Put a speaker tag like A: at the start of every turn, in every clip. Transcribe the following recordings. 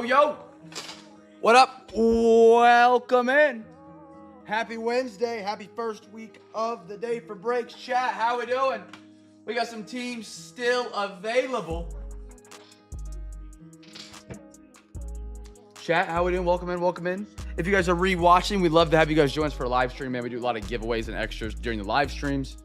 A: Yo. What up? Welcome in. Happy Wednesday. Happy first week of the day for breaks. Chat, how we doing? We got some teams still available. Chat, how we doing? Welcome in. If you guys are re-watching, we'd love to have you guys join us for a live stream, man. We do a lot of giveaways and extras during the live streams.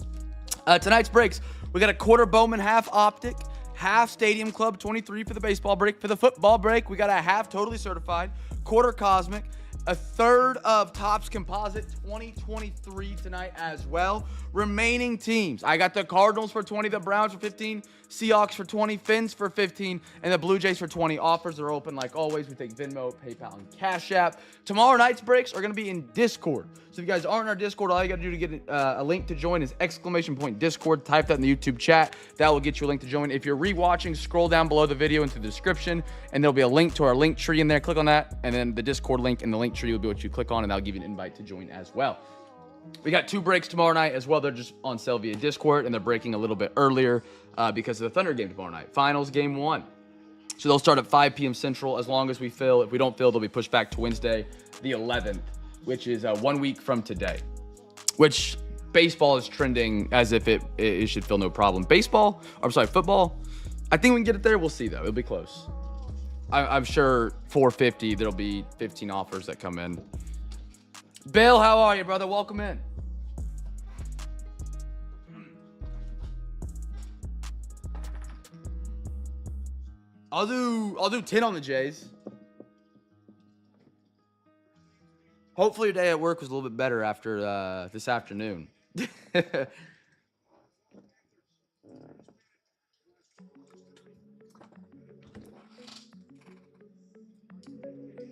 A: Tonight's breaks, we got a quarter Bowman, half optic, half Stadium Club 23 for the baseball break. For the football break, we got a half totally certified, quarter cosmic, a third of Topps Composite 2023 tonight as well. Remaining teams, I got the Cardinals for 20, the Browns for 15, Seahawks for 20, Finns for 15, and the Blue Jays for 20. Offers are open like always. We take Venmo, PayPal, and Cash App. Tomorrow night's breaks are going to be in Discord. So if you guys aren't in our Discord, all you got to do to get a link to join is !Discord. Type that in the YouTube chat. That will get you a link to join. If you're rewatching, scroll down below the video into the description, and there'll be a link to our link tree in there. Click on that, and then the Discord link and the link tree will be what you click on, and that'll give you an invite to join as well. We got 2 breaks tomorrow night as well. They're just on sale via Discord, and they're breaking a little bit earlier because of the Thunder game tomorrow night. Finals game 1. So they'll start at 5 p.m. Central as long as we fill. If we don't fill, they'll be pushed back to Wednesday, the 11th, which is 1 week from today, which baseball is trending as if it should fill no problem. Football, I think we can get it there. We'll see, though. It'll be close. I'm sure 450, there'll be 15 offers that come in. Bill, how are you, brother? Welcome in. I'll do 10 on the Jays. Hopefully your day at work was a little bit better after this afternoon.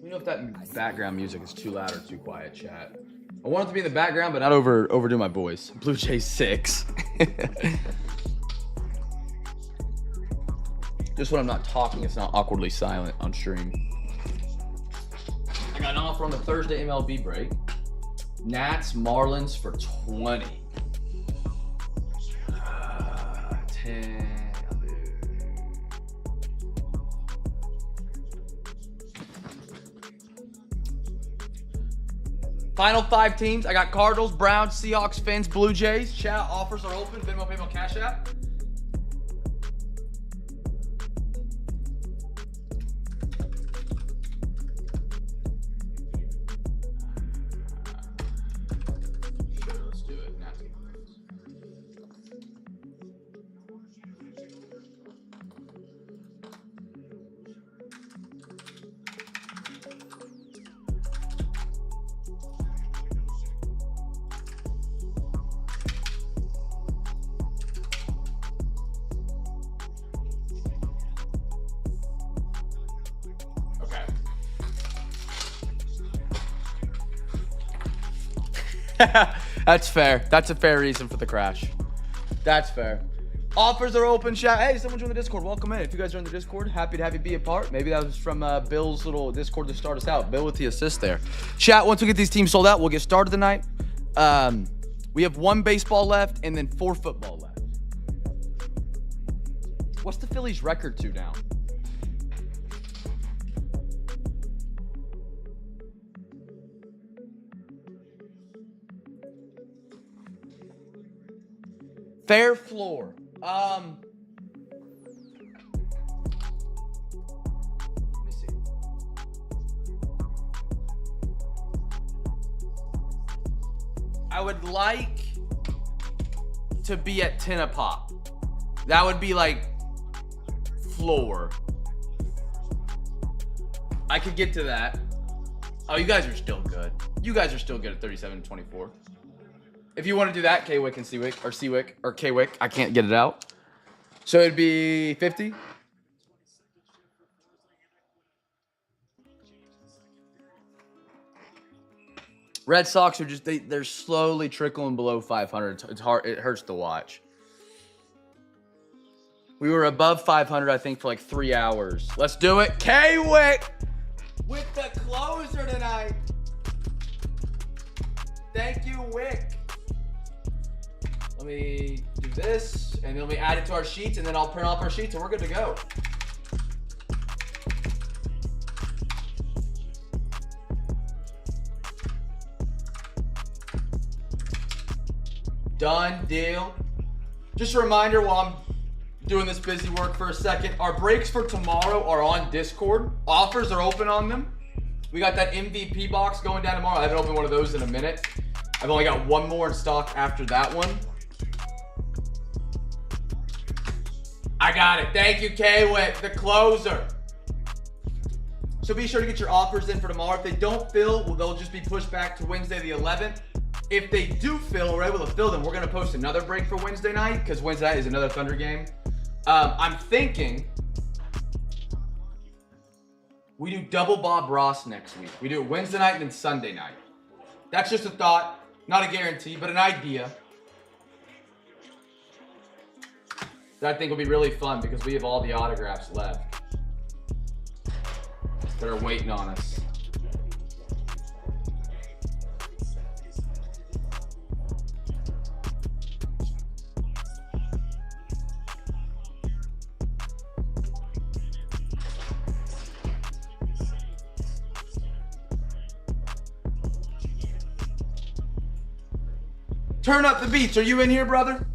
A: You know if that background music is too loud or too quiet, chat. I want it to be in the background, but not overdo my voice. Blue Jays 6. Just when I'm not talking, it's not awkwardly silent on stream. I got an offer on the Thursday MLB break. Nats Marlins for 20. 10. Final 5 teams. I got Cardinals, Browns, Seahawks, Finns, Blue Jays. Chat offers are open. Venmo, PayPal, Cash App. Sure, let's do it. That's fair. That's a fair reason for the crash. That's fair. Offers are open, chat. Hey, someone join the Discord. Welcome in. If you guys are in the Discord, happy to have you be a part. Maybe that was from Bill's little Discord to start us out. Bill with the assist there. Chat, once we get these teams sold out, we'll get started tonight. We have 1 baseball left and then 4 football left. What's the Phillies record to now? Fair floor. Let me see. I would like to be at 10 a pop. That would be like floor. I could get to that. Oh, you guys are still good. You guys are still good at 37-24. If you want to do that, K-Wick and C-Wick, or C-Wick, or K-Wick, I can't get it out. So it'd be 50. Red Sox are just, they're slowly trickling below 500. It's hard, it hurts to watch. We were above 500, I think, for like 3 hours. Let's do it. K-Wick with the closer tonight. Thank you, Wick. Let me do this, and then we add it to our sheets, and then I'll print off our sheets, and we're good to go. Done deal. Just a reminder while I'm doing this busy work for a second, our breaks for tomorrow are on Discord. Offers are open on them. We got that MVP box going down tomorrow. I haven't opened one of those in a minute. I've only got one more in stock after that one. I got it. Thank you, K-Wit, the closer. So be sure to get your offers in for tomorrow. If they don't fill, well, they'll just be pushed back to Wednesday the 11th. If they do fill, we're able to fill them, we're going to post another break for Wednesday night because Wednesday night is another Thunder game. I'm thinking we do double Bob Ross next week. We do it Wednesday night and then Sunday night. That's just a thought, not a guarantee, but an idea that I think will be really fun because we have all the autographs left that are waiting on us. Turn up the beats. Are you in here, brother?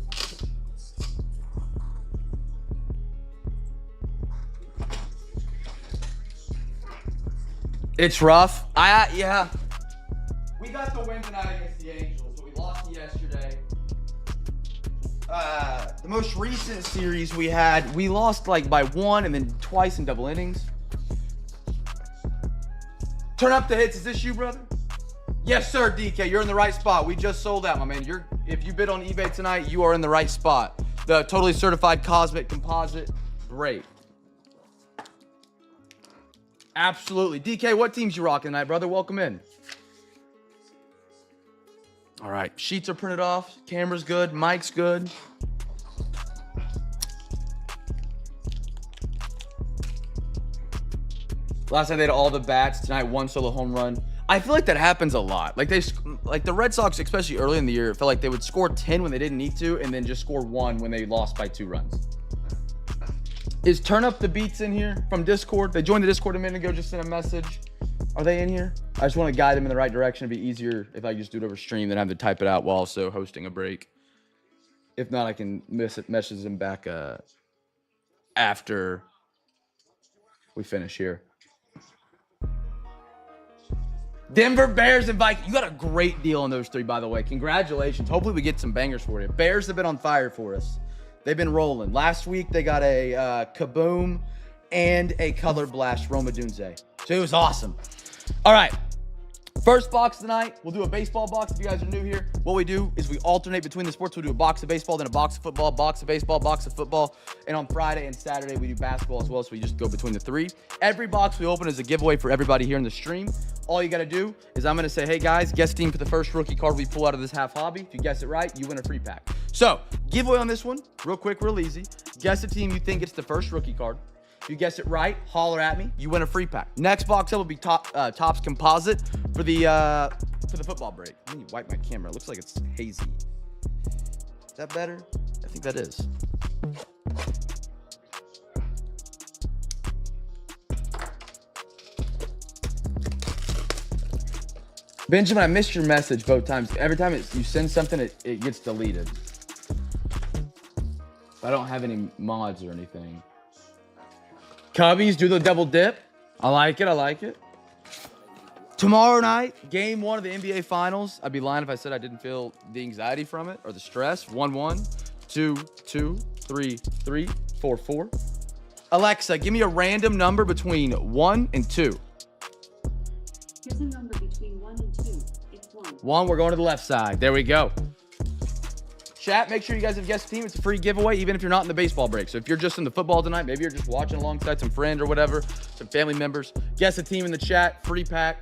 A: It's rough. Yeah. We got the win tonight against the Angels, but we lost yesterday. The most recent series we had, we lost like by one and then twice in double innings. Turn up the hits. Is this you, brother? Yes, sir, DK. You're in the right spot. We just sold out, my man. If you bid on eBay tonight, you are in the right spot. The totally certified Cosmic Composite. Great. Absolutely. DK, what teams you rocking tonight, brother? Welcome in. All right. Sheets are printed off. Camera's good. Mic's good. Last night they had all the bats. Tonight, one solo home run. I feel like that happens a lot. Like the Red Sox, especially early in the year, felt like they would score 10 when they didn't need to, and then just score 1 when they lost by 2 runs. Is Turn Up the Beats in here from Discord? They joined the Discord a minute ago, just sent a message. Are they in here? I just want to guide them in the right direction. It'd be easier if I just do it over stream than have to type it out while also hosting a break. If not, I can message them back after we finish here. Denver Bears and Vikings. You got a great deal on those 3, by the way. Congratulations. Hopefully we get some bangers for you. Bears have been on fire for us. They've been rolling. Last week they got a Kaboom and a Color Blast Roma Dunze. So it was awesome. All right. First box tonight, we'll do a baseball box. If you guys are new here, what we do is we alternate between the sports. We'll do a box of baseball, then a box of football, box of baseball, box of football. And on Friday and Saturday, we do basketball as well, so we just go between the 3. Every box we open is a giveaway for everybody here in the stream. All you got to do is I'm going to say, hey, guys, guess team for the first rookie card we pull out of this half hobby. If you guess it right, you win a free pack. So, giveaway on this one, real quick, real easy. Guess a team you think gets the first rookie card. If you guess it right, holler at me. You win a free pack. Next box up will be Topps Composite for the football break. Let me wipe my camera. It looks like it's hazy. Is that better? I think that is. Benjamin, I missed your message both times. Every time you send something, it gets deleted. I don't have any mods or anything. Cubbies do the double dip. I like it. I like it. Tomorrow night, game 1 of the NBA Finals. I'd be lying if I said I didn't feel the anxiety from it or the stress. 1-1, 2-2, 3-3, 4-4. Alexa, give me a random number between 1 and 2.
B: Here's a number between 1 and 2. It's 1.
A: 1, we're going to the left side. There we go. Chat, make sure you guys have guessed the team. It's a free giveaway, even if you're not in the baseball break. So if you're just in the football tonight, maybe you're just watching alongside some friend or whatever, some family members, guess a team in the chat, free pack.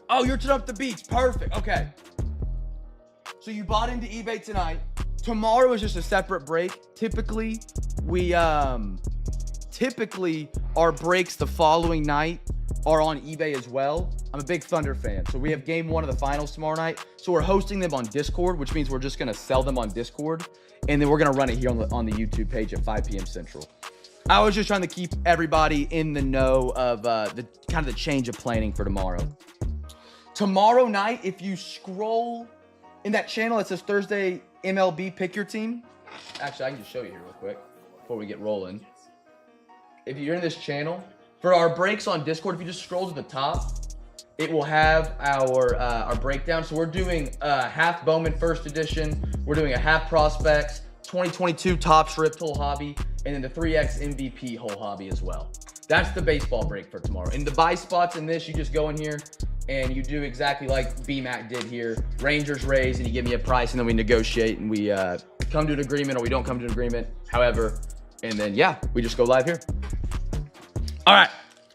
A: Oh, you're Turn Up the Beats. Perfect. Okay. So you bought into eBay tonight. Tomorrow is just a separate break. Typically, our breaks the following night are on eBay as well. I'm a big Thunder fan. So we have game 1 of the finals tomorrow night. So we're hosting them on Discord, which means we're just going to sell them on Discord. And then we're going to run it here on the YouTube page at 5 p.m. Central. I was just trying to keep everybody in the know of the change of planning for tomorrow. Tomorrow night, if you scroll in that channel that says Thursday MLB Pick Your Team. Actually, I can just show you here real quick before we get rolling. If you're in this channel, for our breaks on Discord, if you just scroll to the top, it will have our breakdown. So we're doing half Bowman first edition. We're doing a half prospects, 2022 Topps Ripped whole hobby, and then the 3X MVP whole hobby as well. That's the baseball break for tomorrow. In the buy spots in this, you just go in here and you do exactly like BMAC did here. Rangers raise, and you give me a price, and then we negotiate, and we come to an agreement, or we don't come to an agreement. However, and then, yeah, we just go live here. All right,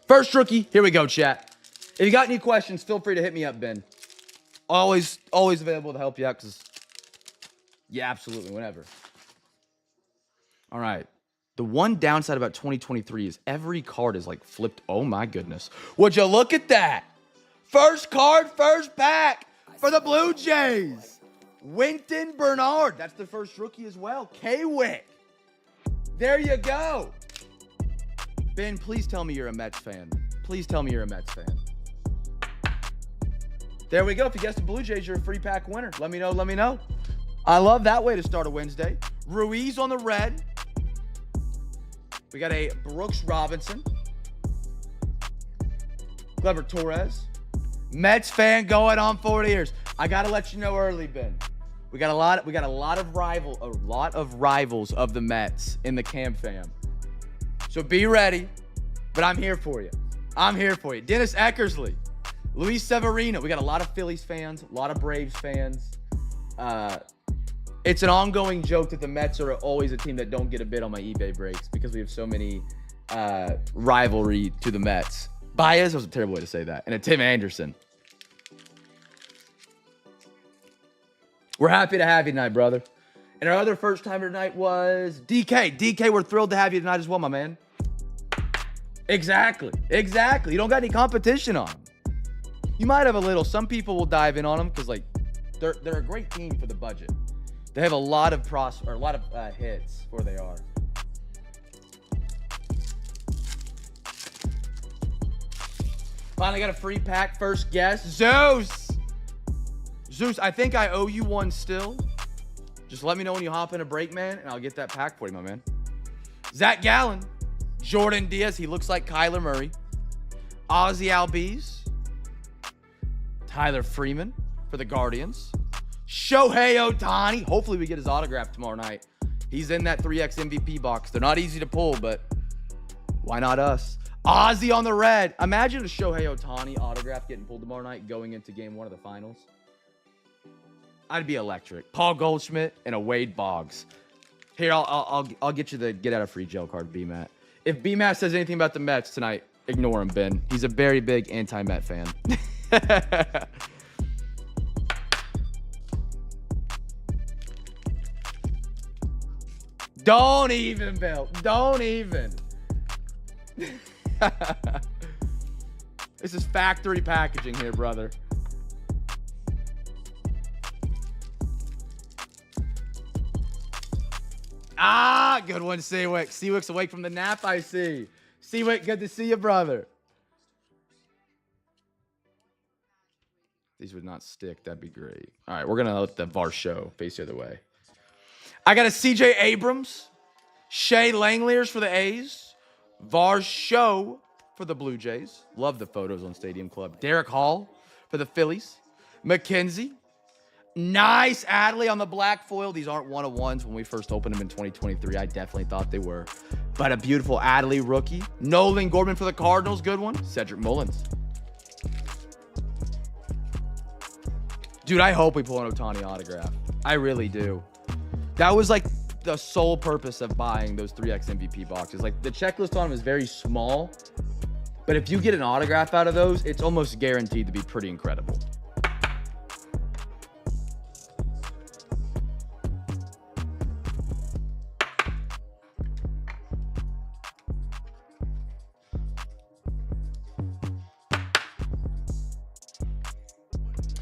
A: first rookie. Here we go, chat. If you got any questions, feel free to hit me up, Ben. Always available to help you out, because, yeah, absolutely, whenever. All right. The one downside about 2023 is every card is like flipped. Oh, my goodness. Would you look at that? First card, first pack for the Blue Jays. Winton Bernard. That's the first rookie as well. K-Wick. There you go. Ben, please tell me you're a Mets fan. Please tell me you're a Mets fan. There we go. If you guessed the Blue Jays, you're a free pack winner. Let me know. Let me know. I love that way to start a Wednesday. Ruiz on the red. We got a Brooks Robinson. Clever Torres. Mets fan going on 40 years. I gotta let you know early, Ben. We got a lot of rivals of the Mets in the CamFam. So be ready, but I'm here for you. I'm here for you. Dennis Eckersley, Luis Severino. We got a lot of Phillies fans, a lot of Braves fans. It's an ongoing joke that the Mets are always a team that don't get a bid on my eBay breaks because we have so many rivalry to the Mets. Baez was a terrible way to say that. And a Tim Anderson. We're happy to have you tonight, brother. And our other first timer tonight was DK. DK, we're thrilled to have you tonight as well, my man. Exactly. Exactly. You don't got any competition on them. You might have a little. Some people will dive in on them because, like, they're a great team for the budget. They have a lot of hits where they are. Finally got a free pack. First guess. Zeus, I think I owe you one still. Just let me know when you hop in a break, man, and I'll get that pack for you, my man. Zach Gallen. Jordan Diaz. He looks like Kyler Murray. Ozzy Albies. Tyler Freeman for the Guardians. Shohei Ohtani. Hopefully we get his autograph tomorrow night. He's in that 3X MVP box. They're not easy to pull, but why not us? Ozzy on the red. Imagine a Shohei Ohtani autograph getting pulled tomorrow night going into game 1 of the finals. I'd be electric. Paul Goldschmidt and a Wade Boggs. Here, I'll get you the get out of free jail card, BMAT. If BMAT says anything about the Mets tonight, ignore him, Ben. He's a very big anti-Met fan. Don't even, Bill. Don't even. This is factory packaging here, brother. Ah, good one, Seawick. Seawick's awake from the nap, I see. Seawick, good to see you, brother. These would not stick. That'd be great. All right, we're going to let the VAR show face the other way. I got a CJ Abrams, Shea Langeliers for the A's, VAR show for the Blue Jays. Love the photos on Stadium Club. Derek Hall for the Phillies. McKenzie. Nice Adley on the black foil. These aren't one-of-ones. When we first opened them in 2023, I definitely thought they were. But a beautiful Adley rookie. Nolan Gorman for the Cardinals. Good one. Cedric Mullins. Dude, I hope we pull an Ohtani autograph. I really do. That was like the sole purpose of buying those 3X MVP boxes. Like, the checklist on them is very small, but if you get an autograph out of those, it's almost guaranteed to be pretty incredible.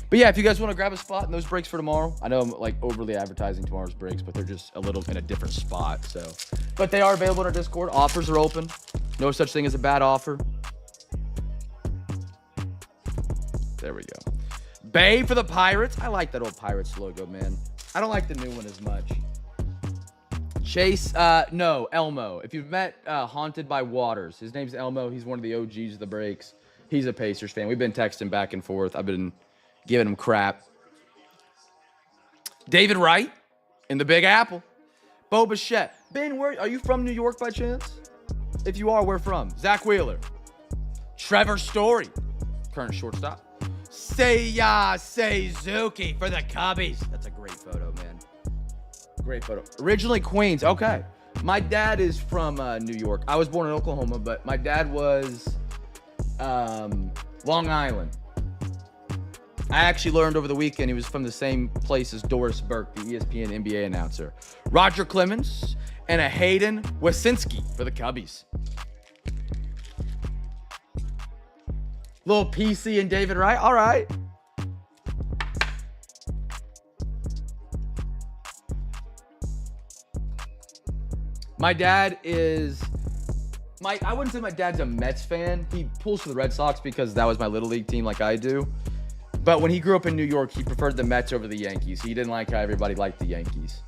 A: But yeah, if you guys want to grab a spot in those breaks for tomorrow, I know I'm like overly advertising tomorrow's breaks, but they're just a little in a different spot. So, but they are available in our Discord. Offers are open. No such thing as a bad offer. There we go. Bay for the Pirates. I like that old Pirates logo, man. I don't like the new one as much. Chase, no, Elmo. If you've met Haunted by Waters, his name's Elmo. He's one of the OGs of the breaks. He's a Pacers fan. We've been texting back and forth. I've been giving him crap. David Wright in the Big Apple. Bo Bichette. Ben, where are you from? New York by chance? If you are, where from? Zach Wheeler. Trevor Story, current shortstop. Seizuki for the Cubbies. That's a great photo, man. Great photo. Originally Queens. Okay. My dad is from New York. I was born in Oklahoma, but my dad was Long Island. I actually learned over the weekend he was from the same place as Doris Burke, the ESPN NBA announcer. Roger Clemens and a Hayden Wasinski for the Cubbies. Little PC and David Wright. All right. My dad is... I wouldn't say my dad's a Mets fan. He pulls for the Red Sox because that was my Little League team like I do. But when he grew up in New York, he preferred the Mets over the Yankees. He didn't like how everybody liked the Yankees.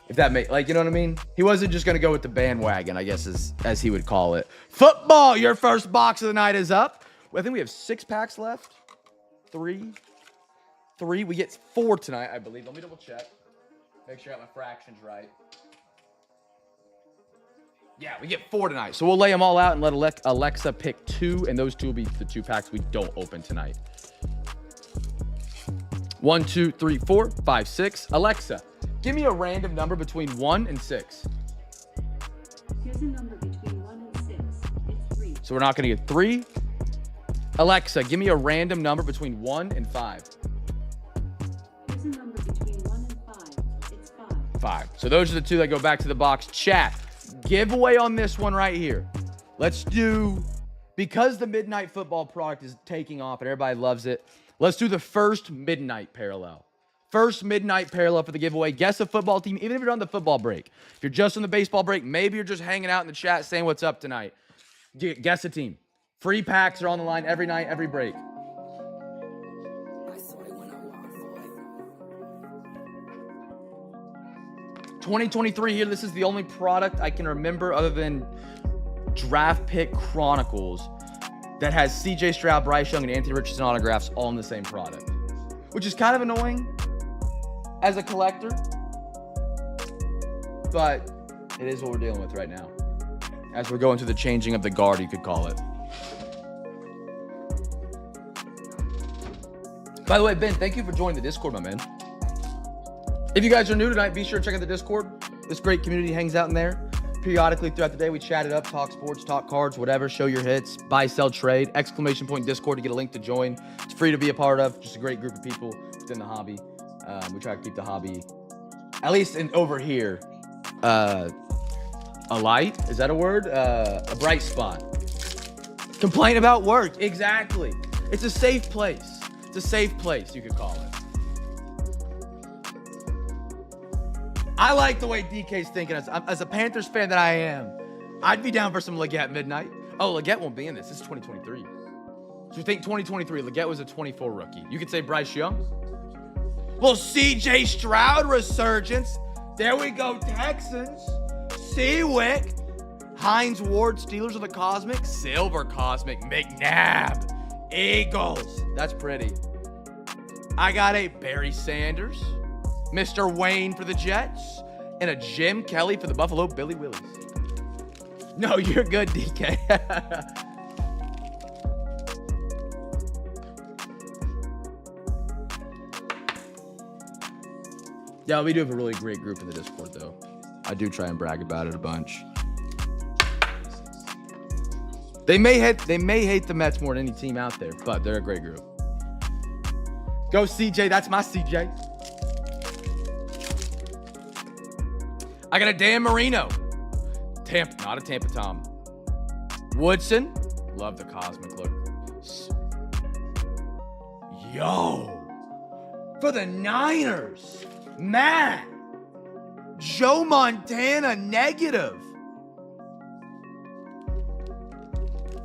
A: If that makes, like, you know what I mean? He wasn't just going to go with the bandwagon, I guess, as he would call it. Football, your first box of the night is up. I think we have 6 packs left. 3. We get 4 tonight, I believe. Let me double check. Make sure I got my fractions right. Yeah, we get 4 tonight. So we'll lay them all out and let Alexa pick 2, and those 2 will be the 2 packs we don't open tonight. 1, 2, 3, 4, 5, 6. Alexa, give me a random number between 1 and 6.
B: Here's a number between 1 and 6. It's 3.
A: So we're not going to get 3. Alexa, give me a random number between 1 and 5.
B: Here's a number between 1 and 5. It's 5.
A: 5. So those are the 2 that go back to the box. Chat, giveaway on this one right here. Let's do, because the Midnight Football product is taking off and everybody loves it, let's do the first Midnight Parallel. First Midnight Parallel for the giveaway. Guess a football team, even if you're on the football break. If you're just on the baseball break, maybe you're just hanging out in the chat saying what's up tonight. Guess a team. Free packs are on the line every night, every break. '23 here. This is the only product I can remember other than Draft Pick Chronicles that has CJ Stroud, Bryce Young, and Anthony Richardson autographs all in the same product, which is kind of annoying as a collector, but it is what we're dealing with right now. As we're going through the changing of the guard, you could call it. By the way, Ben, thank you for joining the Discord, my man. If you guys are new tonight, be sure to check out the Discord. This great community hangs out in there. Periodically throughout the day, we chat it up, talk sports, talk cards, whatever, show your hits, buy, sell, trade, ! Discord to get a link to join. It's free to be a part of. Just a great group of people within the hobby. We try to keep the hobby, at least over here, a light. Is that a word? A bright spot. Complain about work. Exactly. It's a safe place. It's a safe place, you could call it. I like the way DK's thinking. As a Panthers fan that I am, I'd be down for some Leggett Midnight. Oh, Leggett won't be in this. This is 2023. So you think 2023, Leggett was a 24 rookie. You could say Bryce Young. Well, CJ Stroud resurgence. There we go, Texans. Seawick. Hines Ward, Steelers of the Cosmic. Silver Cosmic. McNabb. Eagles. That's pretty. I got a Barry Sanders. Mr. Wayne for the Jets, and a Jim Kelly for the Buffalo Billy Willies. No, you're good, DK. Yeah, we do have a really great group in the Discord, though. I do try and brag about it a bunch. They may hate the Mets more than any team out there, but they're a great group. Go CJ, that's my CJ. I got a Dan Marino. Tampa, not a Tampa Tom. Woodson. Love the cosmic look. Yo. For the Niners. Matt. Joe Montana negative.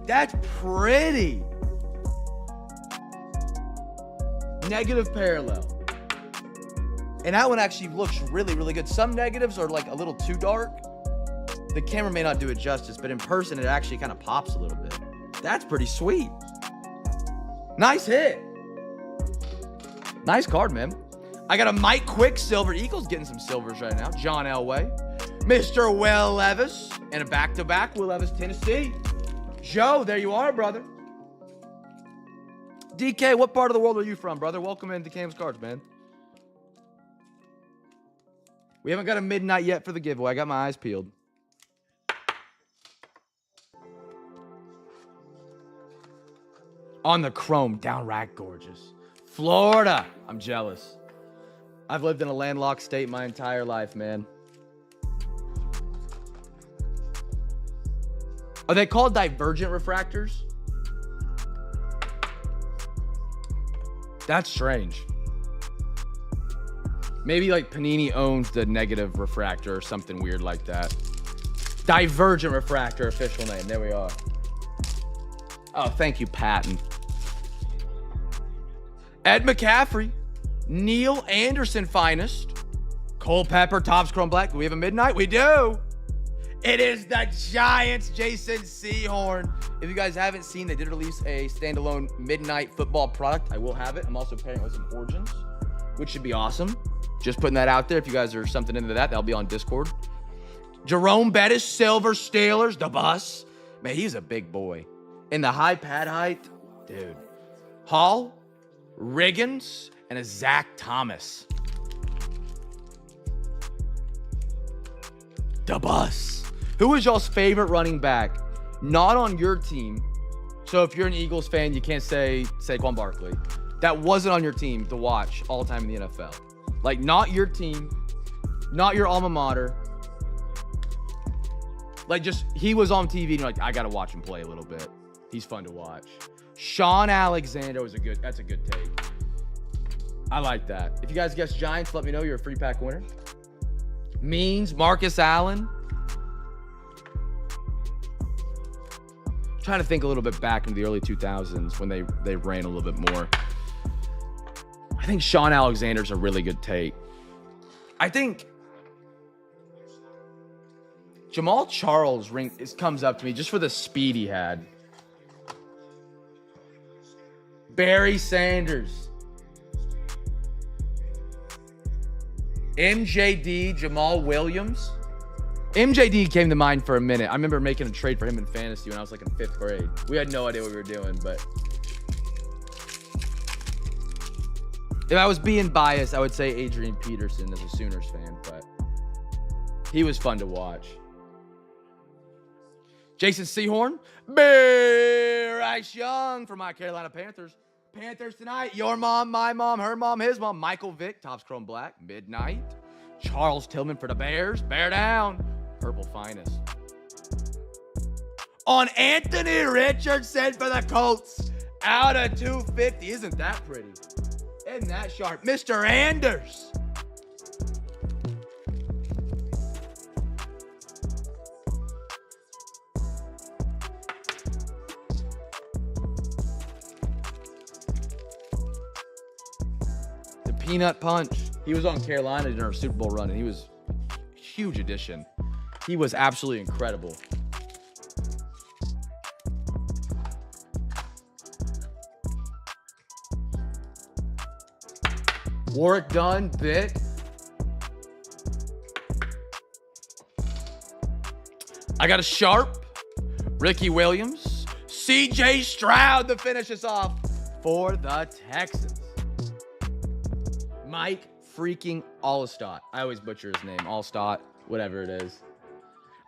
A: That's pretty. Negative parallel. And that one actually looks really, really good. Some negatives are like a little too dark. The camera may not do it justice, but in person, it actually kind of pops a little bit. That's pretty sweet. Nice hit. Nice card, man. I got a Mike Quicksilver. Eagles getting some silvers right now. John Elway. Mr. Will Levis. And a back-to-back Will Levis, Tennessee. Joe, there you are, brother. DK, what part of the world are you from, brother? Welcome into Cam's Cards, man. We haven't got a midnight yet for the giveaway. I got my eyes peeled. On the chrome, downright gorgeous. Florida. I'm jealous. I've lived in a landlocked state my entire life, man. Are they called divergent refractors? That's strange. Maybe like Panini owns the negative refractor or something weird like that. Divergent refractor, official name. There we are. Oh, thank you, Patton. Ed McCaffrey. Neil Anderson, finest. Cole Pepper, Topps Chrome Black. Do we have a midnight? We do. It is the Giants, Jason Sehorn. If you guys haven't seen, they did release a standalone midnight football product. I will have it. I'm also pairing it with some Origins, which should be awesome. Just putting that out there. If you guys are something into that, that'll be on Discord. Jerome Bettis, Silver Steelers, the bus. Man, he's a big boy. In the high pad height, dude. Hall, Riggins, and a Zach Thomas. The bus. Who is y'all's favorite running back? Not on your team. So if you're an Eagles fan, you can't say Saquon Barkley. That wasn't on your team to watch all time in the NFL. Like, not your team, not your alma mater. Like, just, he was on TV and you're like, I got to watch him play a little bit. He's fun to watch. Sean Alexander was that's a good take. I like that. If you guys guess Giants, let me know. You're a free pack winner. Means, Marcus Allen. Trying to think a little bit back into the early 2000s when they ran a little bit more. I think Sean Alexander's a really good take. I think Jamal Charles comes up to me just for the speed he had. Barry Sanders. MJD, Jamal Williams. MJD came to mind for a minute. I remember making a trade for him in fantasy when I was like in 5th grade. We had no idea what we were doing, but if I was being biased, I would say Adrian Peterson as a Sooners fan, but he was fun to watch. Jason Sehorn, Bryce Young for my Carolina Panthers. Panthers tonight, your mom, my mom, her mom, his mom. Michael Vick, Topps Chrome Black, midnight. Charles Tillman for the Bears, bear down. Purple finest. On Anthony Richardson for the Colts, out of 250. Isn't that pretty? Isn't that sharp? Mr. Anders. The Peanut Punch. He was on Carolina in our Super Bowl run, and he was a huge addition. He was absolutely incredible. Warwick Dunn, Vic. I got a Sharp, Ricky Williams, CJ Stroud to finish us off for the Texans. Mike freaking Allstott. I always butcher his name. Allstott, whatever it is.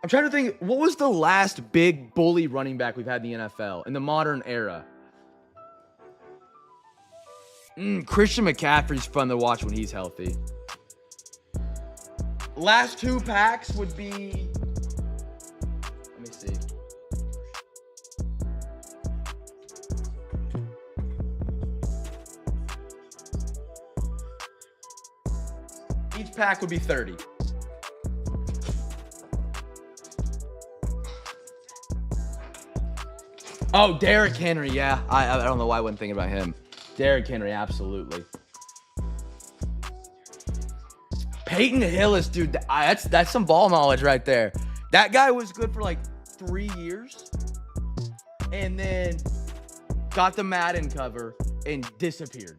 A: I'm trying to think, what was the last big bully running back we've had in the NFL in the modern era? Christian McCaffrey's fun to watch when he's healthy. Last 2 packs would be... Let me see. Each pack would be 30. Oh, Derrick Henry, yeah. I don't know why I wasn't thinking about him. Derrick Henry, absolutely. Peyton Hillis, dude, that's some ball knowledge right there. That guy was good for like 3 years and then got the Madden cover and disappeared.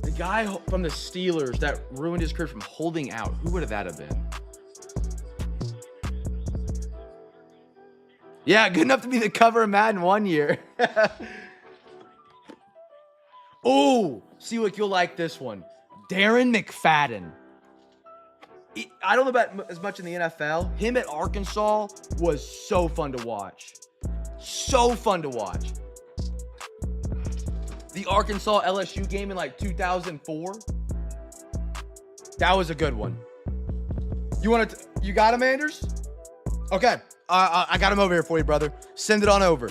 A: The guy from the Steelers that ruined his career from holding out, who would that have been? Yeah, good enough to be the cover of Madden 1 year. Oh, see, look, you'll like this one. Darren McFadden. I don't know about as much in the NFL. Him at Arkansas was so fun to watch. So fun to watch. The Arkansas LSU game in like 2004. That was a good one. You got him, Anders? Okay. I got him over here for you, brother. Send it on over.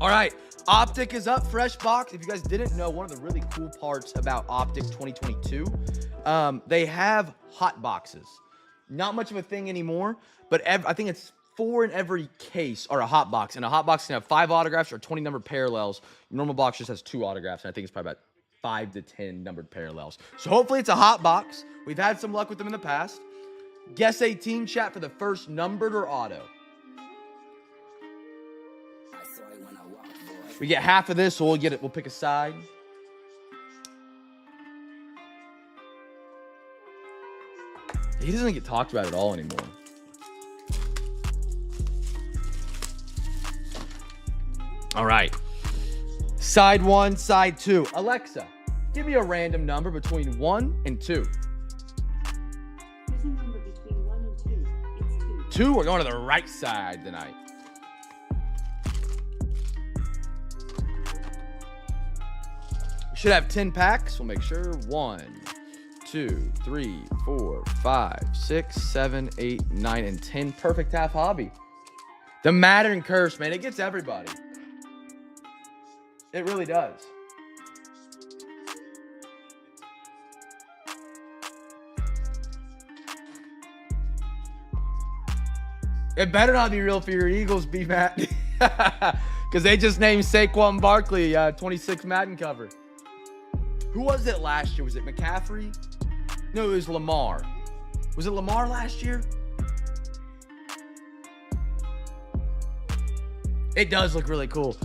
A: All right. Optic is up, fresh box. If you guys didn't know, one of the really cool parts about Optic 2022, they have hot boxes. Not much of a thing anymore, but I think it's 4 in every case are a hot box, and a hot box can have 5 autographs or 20 numbered parallels. Normal box just has 2 autographs, and I think it's probably about 5 to 10 numbered parallels. So hopefully it's a hot box. We've had some luck with them in the past. Guess a team chat for the first numbered or auto. We get half of this, so we'll pick a side. He doesn't get talked about at all anymore. All right. Side 1, side 2. Alexa, give me a random number between 1 and 2.
B: Here's a number between 1 and 2. It's 2.
A: 2, we're going to the right side tonight. We should have 10 packs. We'll make sure. 1, 2, 3, 4, 5, 6, 7, 8, 9, and 10. Perfect half hobby. The Madden curse, man. It gets everybody. It really does. It better not be real for your Eagles, B-Matt. Because they just named Saquon Barkley 26 Madden cover. Who was it last year? Was it McCaffrey? No, it was Lamar. Was it Lamar last year? It does look really cool.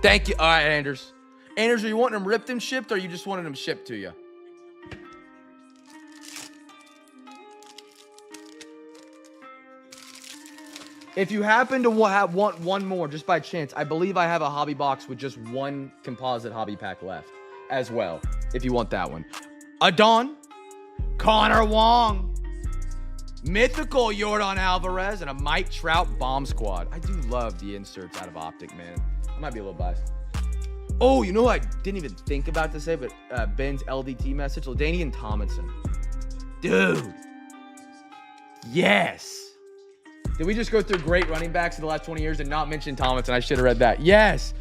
A: Thank you. All right, Anders. Anders, are you wanting them ripped and shipped, or are you just wanting them shipped to you? If you happen to want one more, just by chance, I believe I have a hobby box with just 1 composite hobby pack left as well, if you want that one. Adon, Connor Wong, mythical Jordan Alvarez, and a Mike Trout bomb squad. I do love the inserts out of Optic, man. I might be a little biased. Oh, you know what I didn't even think about to say, but Ben's LDT message, LaDainian Tomlinson. Dude. Yes. Did we just go through great running backs in the last 20 years and not mention Tomlinson? I should have read that. Yes.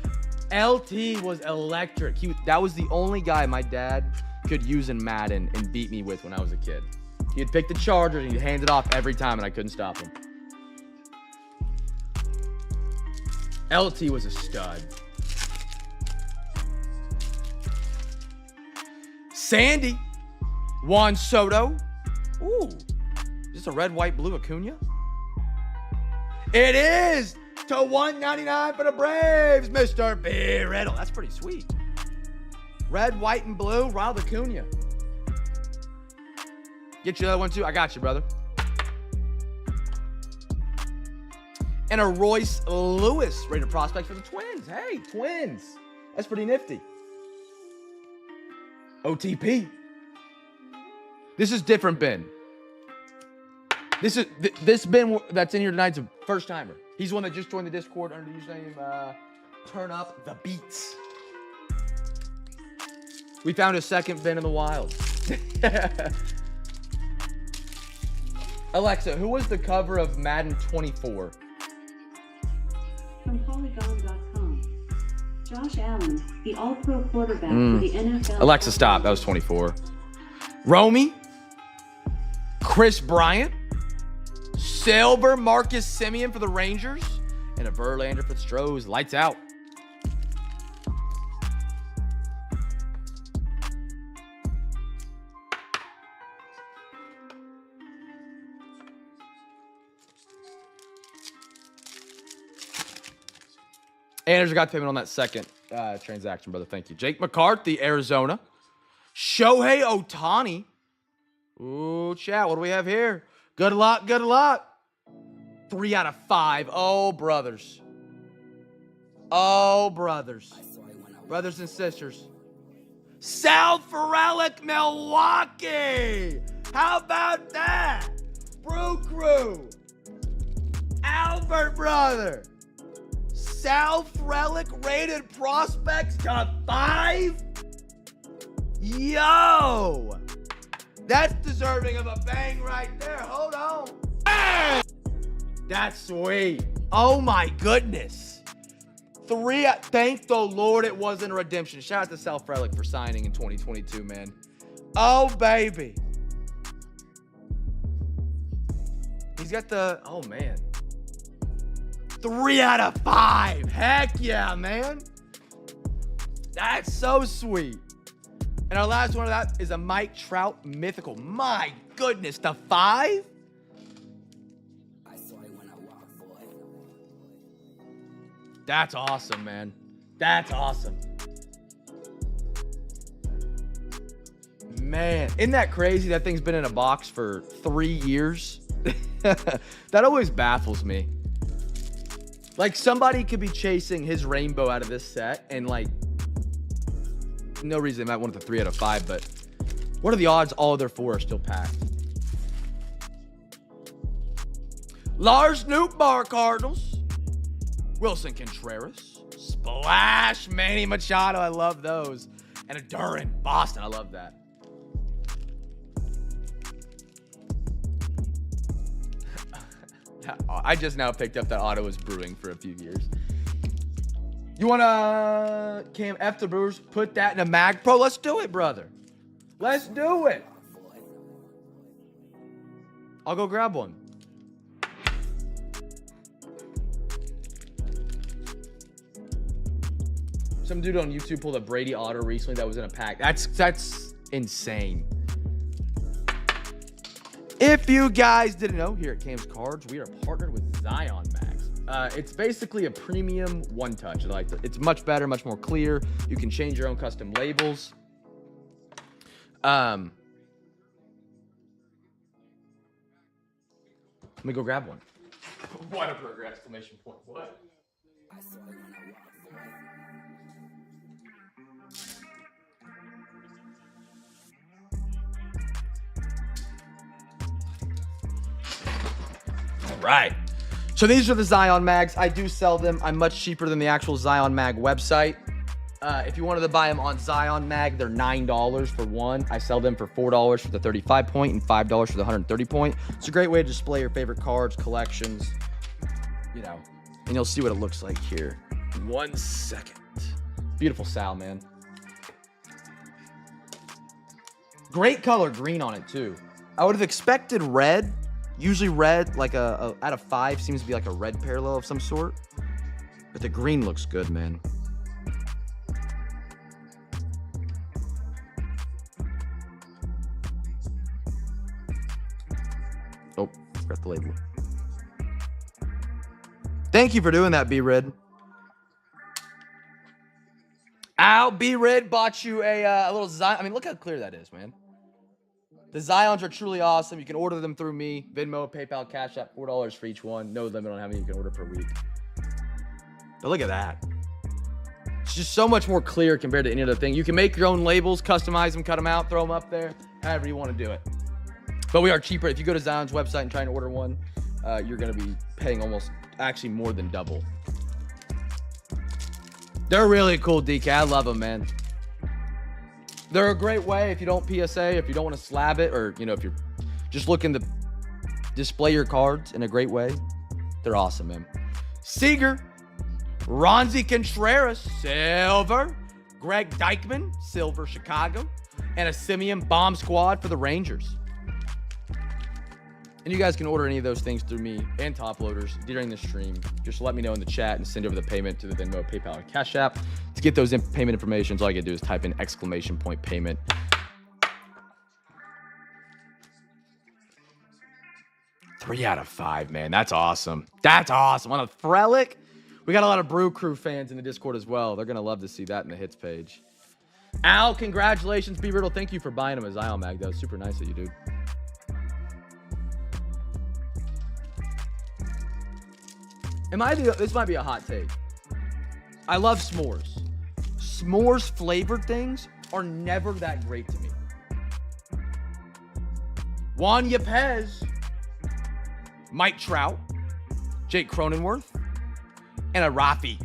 A: LT was electric. That was the only guy my dad could use in Madden and beat me with when I was a kid. He'd pick the Chargers and he'd hand it off every time, and I couldn't stop him. LT was a stud. Sandy. Juan Soto. Ooh. Is this a red, white, blue Acuna? It is to 199 for the Braves, Mr. B. Riddle. That's pretty sweet. Red, white, and blue, Ronald Acuna. Get you the other one too? I got you, brother. And a Royce Lewis rated prospect for the Twins. Hey, Twins. That's pretty nifty. OTP. This is different, Ben. This Ben that's in here tonight's a first timer. He's one that just joined the Discord under the username Turn Up the Beats. We found a second Ben in the wild. Alexa, who was the cover of Madden 24?
B: From Polygon.com. Josh Allen, the all-pro quarterback for the NFL.
A: Alexa, stop. That was 24. Romy. Chris Bryant. Silver Marcus Semien for the Rangers. And a Verlander for the Stros. Lights out. Anders got payment on that second transaction, brother. Thank you. Jake McCarthy, Arizona. Shohei Ohtani. Ooh, chat. What do we have here? Good luck. Good luck. 3 out of 5. Oh, brothers. Oh, brothers. Brothers and sisters. Sal Frelick, Milwaukee. How about that? Brew Crew. Albert, brother. Sal Frelick rated prospects to 5? Yo! That's deserving of a bang right there. Hold on. Bang! That's sweet. Oh my goodness. 3. Thank the Lord it wasn't a redemption. Shout out to Sal Frelick for signing in 2022, man. Oh, baby. He's got the, oh man. 3 out of 5. Heck yeah, man. That's so sweet. And our last one of that is a Mike Trout mythical. My goodness, the 5? That's awesome, man. That's awesome. Man, isn't that crazy? That thing's been in a box for 3 years. That always baffles me. Like, somebody could be chasing his rainbow out of this set, and like, no reason they might want the 3 out of 5, but what are the odds all of their 4 are still packed? Lars Nootbaar, Cardinals. Wilson Contreras. Splash, Manny Machado. I love those. And a Duran, Boston. I love that. I just now picked up that auto was brewing for a few years. You want to Cam F the Brewers? Put that in a mag pro. Let's do it, brother. Let's do it. I'll go grab one. Some dude on YouTube pulled a Brady auto recently that was in a pack. That's insane. If you guys didn't know, here at Cam's Cards, we are partnered with Zion Max. It's basically a premium one-touch. It's much better, much more clear. You can change your own custom labels. Let me go grab one. Whataburger! Exclamation point. What? Right. So these are the Zion mags. I do sell them. I'm much cheaper than the actual Zion mag website. If you wanted to buy them on Zion mag, they're $9 for one. I sell them for $4 for the 35 point and $5 for the 130 point. It's a great way to display your favorite cards, collections, you know, and you'll see what it looks like here. 1 second. Beautiful Sal, man. Great color green on it too. I would have expected red. Usually red, like a out of 5, seems to be like a red parallel of some sort. But the green looks good, man. Oh, forgot the label. Thank you for doing that, B-Red. Ow, B-Red bought you a little Zion. I mean, look how clear that is, man. The Zions are truly awesome. You can order them through me. Venmo, PayPal, Cash App, $4 for each one. No limit on how many you can order per week. But look at that. It's just so much more clear compared to any other thing. You can make your own labels, customize them, cut them out, throw them up there, however you want to do it. But we are cheaper. If you go to Zion's website and try and order one, you're going to be paying almost, actually more than double. They're really cool, DK. I love them, man. They're a great way if you don't PSA, if you don't want to slab it, or, you know, if you're just looking to display your cards in a great way. They're awesome, man. Seager, Ronzi Contreras, silver. Greg Deichmann, silver, Chicago. And a Semien bomb squad for the Rangers. And you guys can order any of those things through me and Top Loaders during the stream. Just let me know in the chat and send over the payment to the Venmo, PayPal, or Cash App. To get those payment information, all you gotta do is type in !payment. Three out of 5, man. That's awesome. That's awesome. On a Frelick, we got a lot of Brew Crew fans in the Discord as well. They're gonna love to see that in the hits page. Al, congratulations. B Riddle, thank you for buying him a Zion mag. That was super nice of you, dude. This might be a hot take. I love s'mores. S'mores flavored things are never that great to me. Juan Yepes, Mike Trout, Jake Cronenworth, and a Rafi.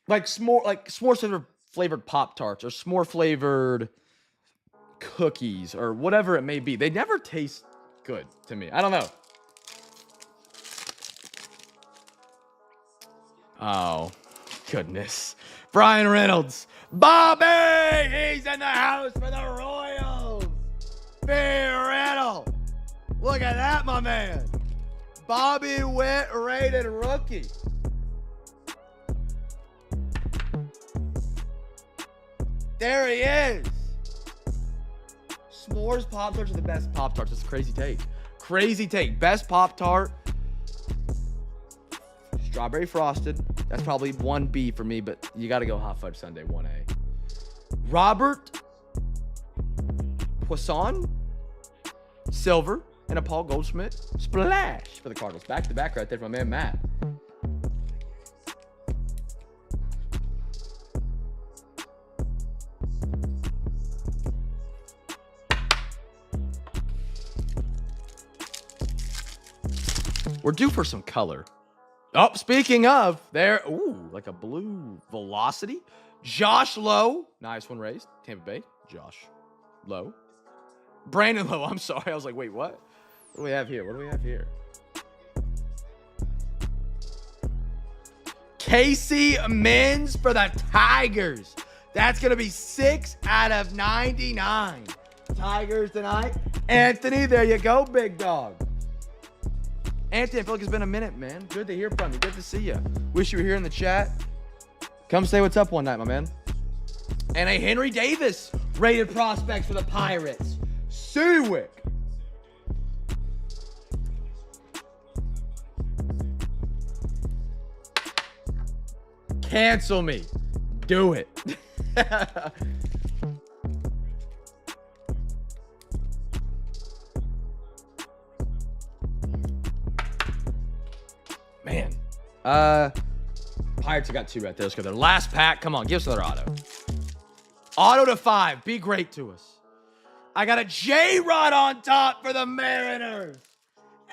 A: Like s'more flavored Pop-Tarts or s'more flavored cookies or whatever it may be. They never taste good to me. I don't know. Oh, goodness. Brian Reynolds. Bobby! He's in the house for the Royals. B Riddle. Look at that, my man. Bobby Witt rated rookie. There he is. S'mores Pop-Tarts are the best Pop-Tarts. It's a crazy take. Crazy take. Best Pop-Tart. Strawberry frosted. That's probably 1B for me, but you got to go Hot Fudge Sundae 1A. Robert Poisson. Silver. And a Paul Goldschmidt. Splash for the Cardinals. Back to back right there from my man Matt. We're due for some color. Oh, speaking of, there, ooh, like a blue velocity. Josh Lowe. Nice one raised. Tampa Bay. Josh Lowe. Brandon Lowe. I'm sorry. I was like, wait, what? What do we have here? Casey Mims for the Tigers. That's going to be 6 out of 99. Tigers tonight. Anthony, there you go, big dog. Anthony, I feel like it's been a minute, man. Good to hear from you. Good to see you. Wish you were here in the chat. Come say what's up one night, my man. And a Henry Davis rated prospect for the Pirates. Seawick. Cancel me. Do it. Man. Pirates have got 2 right there. Let's go. Their last pack. Come on, give us another auto. Auto to 5. Be great to us. I got a J-Rod on top for the Mariners.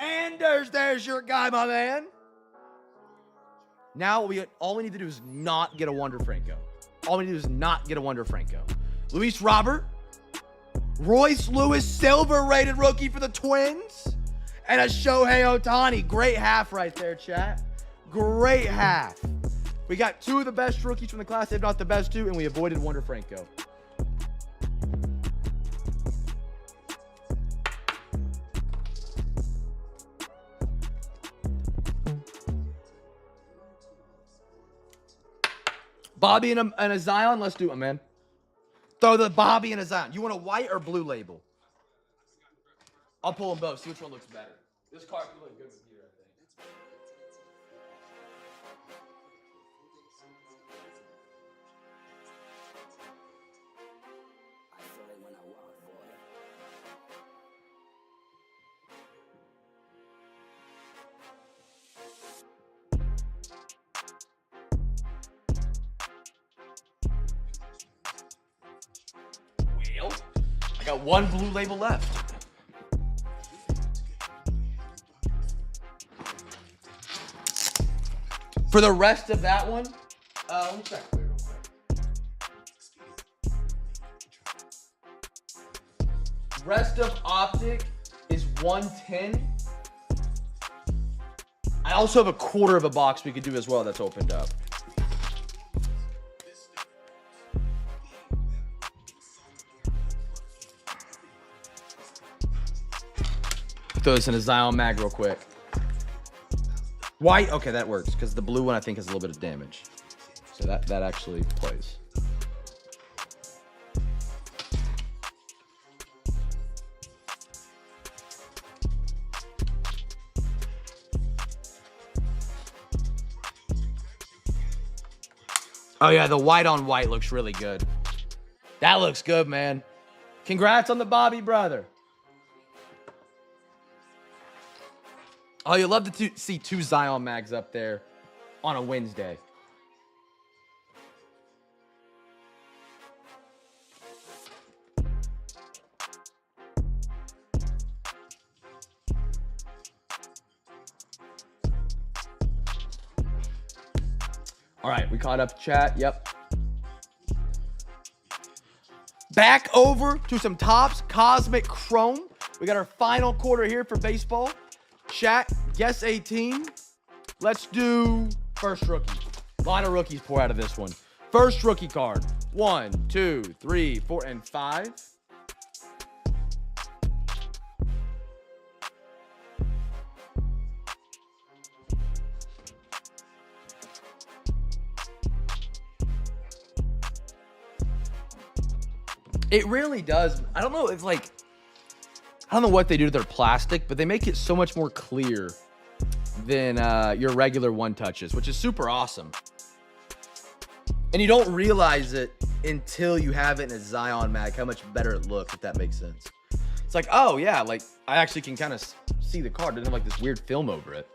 A: Anders, there's your guy, my man. Now, all we need to do is not get a Wander Franco. All we need to do is not get a Wander Franco. Luis Robert. Royce Lewis, silver-rated rookie for the Twins. And a Shohei Ohtani. Great half right there, chat. Great half. We got 2 of the best rookies from the class, if not the best 2, and we avoided Wander Franco. Bobby and a Zion. Let's do it, man. Throw the Bobby and a Zion. You want a white or blue label? I'll pull them both. See which one looks better. This card could look good with you, I think.
C: I feel it when I walk, boy.
A: Well, I got 1 blue label left. For the rest of that one, let me check clear real quick. Rest of Optic is 110. I also have a quarter of a box we could do as well that's opened up. throw this in a Zion mag real quick. White, okay, that works because the blue one I think has a little bit of damage. So that actually plays. Oh yeah, the white on white looks really good. That looks good, man. Congrats on the Bobby brother. Oh, you love to see 2 Zion mags up there on a Wednesday. All right, we caught up, chat. Yep. Back over to some Topps Cosmic Chrome. We got our final quarter here for baseball. Chat, guess a team. Let's do first rookie. A lot of rookies pour out of this one. First rookie card. 1, 2, 3, 4, and 5. It really does. I don't know. It's like, I don't know what they do to their plastic, but they make it so much more clear than your regular one touches, which is super awesome. And you don't realize it until you have it in a Zion mag, how much better it looks, if that makes sense. It's like, oh yeah, like I actually can kind of see the card. It doesn't have like this weird film over it.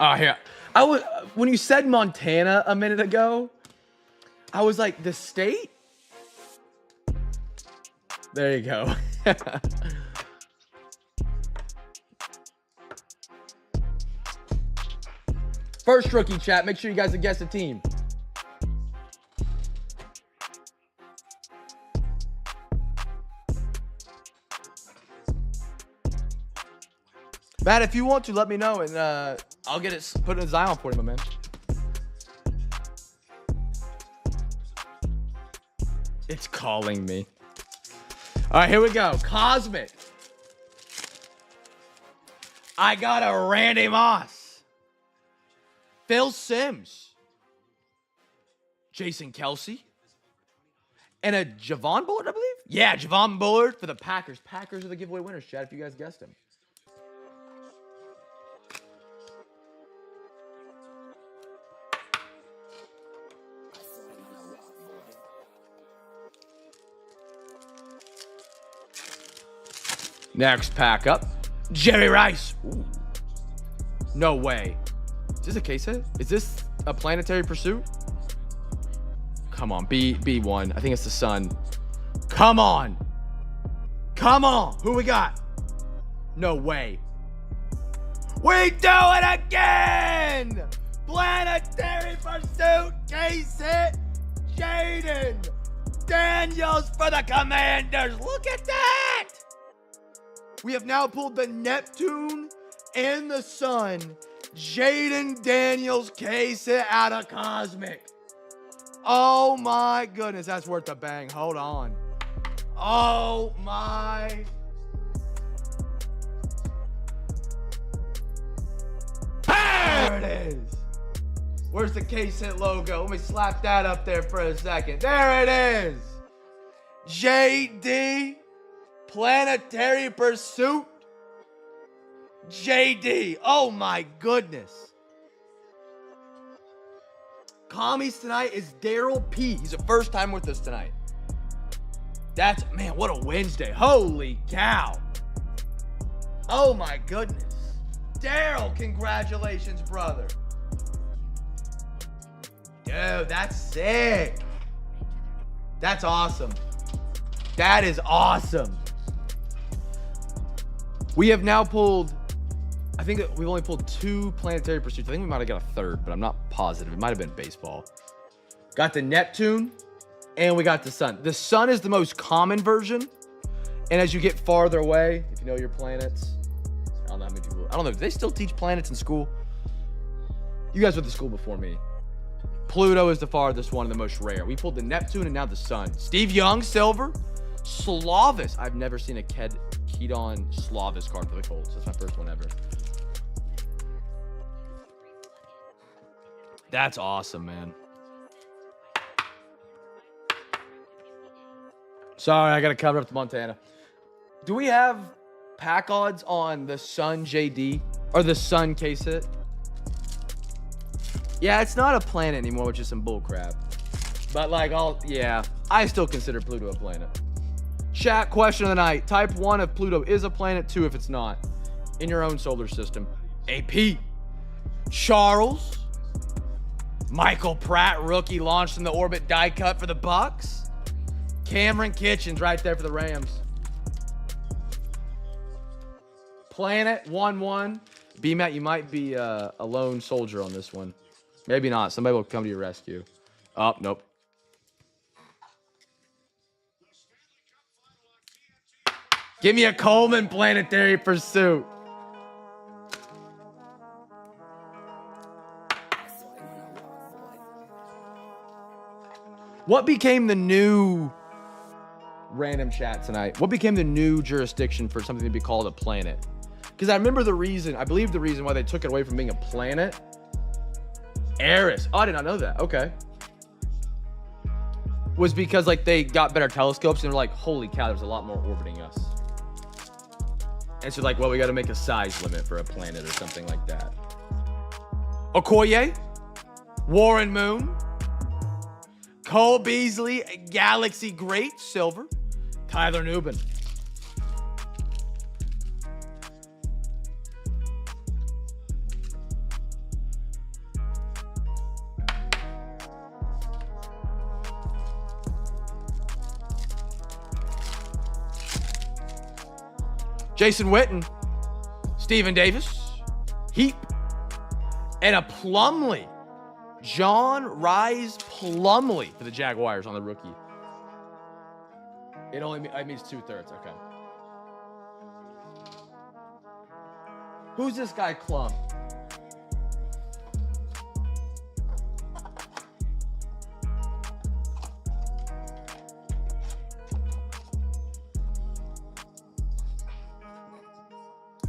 A: Oh, here. I was when you said Montana a minute ago, I was like, the state? There you go. First rookie, chat. Make sure you guys guess the team. Matt, if you want to, let me know, and I'll get it put in a Zion for you, my man. It's calling me. All right, here we go. Cosmic. I got a Randy Moss. Phil Simms. Jason Kelsey. And a Javon Bullard, I believe? Yeah, Javon Bullard for the Packers. Packers are the giveaway winners, chat, if you guys guessed him. Next pack up. Jerry Rice. Ooh. No way. Is this a case hit? Is this a planetary pursuit? Come on, B1. I think it's the sun. Come on. Come on. Who we got? No way. We do it again. Planetary pursuit case hit. Jaden Daniels for the Commanders. Look at that. We have now pulled the Neptune and the Sun. Jaden Daniels case it out of Cosmic. Oh my goodness, that's worth a bang. Hold on. Oh my. There it is. Where's the case hit logo? Let me slap that up there for a second. There it is. JD. Planetary Pursuit. JD. Oh my goodness. Commies tonight is Daryl P. He's a first time with us tonight. That's, man, what a Wednesday. Holy cow. Oh my goodness. Daryl, congratulations, brother. Dude, that's sick. That's awesome. That is awesome. We have now pulled, I think we've only pulled 2 planetary pursuits. I think we might have got a third, but I'm not positive. It might have been baseball. Got the Neptune, and we got the Sun. The Sun is the most common version, and as you get farther away, if you know your planets, I don't know how many people, I don't know, do they still teach planets in school? You guys went to school before me. Pluto is the farthest one and the most rare. We pulled the Neptune and now the Sun. Steve Young, silver. Slavis. I've never seen a Kedon Slavis card for the Colts. That's my first one ever. That's awesome, man. Sorry, I got to cover up the Montana. Do we have pack odds on the Sun JD or the Sun case hit? Yeah, it's not a planet anymore, which is some bull crap. But like, I still consider Pluto a planet. Chat question of the night. Type 1 if Pluto is a planet, 2 if it's not. In your own solar system. AP. Charles. Michael Pratt, rookie, launched in the orbit die cut for the Bucks. Cameron Kitchens right there for the Rams. Planet 1-1. B-Matt, you might be a lone soldier on this one. Maybe not. Somebody will come to your rescue. Oh, nope. Give me a Coleman Planetary Pursuit. What became the new random chat tonight? What became the new jurisdiction for something to be called a planet? Because I remember I believe the reason why they took it away from being a planet. Eris. Oh, I did not know that. Okay. Was because like they got better telescopes and they're like, holy cow, there's a lot more orbiting us. And so like, well, we got to make a size limit for a planet or something like that. Okoye. Warren Moon. Cole Beasley, Galaxy Great, silver. Tyler Newbin. Jason Witten, Stephen Davis, Heap, and a Plumlee. John Rise Plumlee for the Jaguars on the rookie. It means 2/3. Okay. Who's this guy, Clump?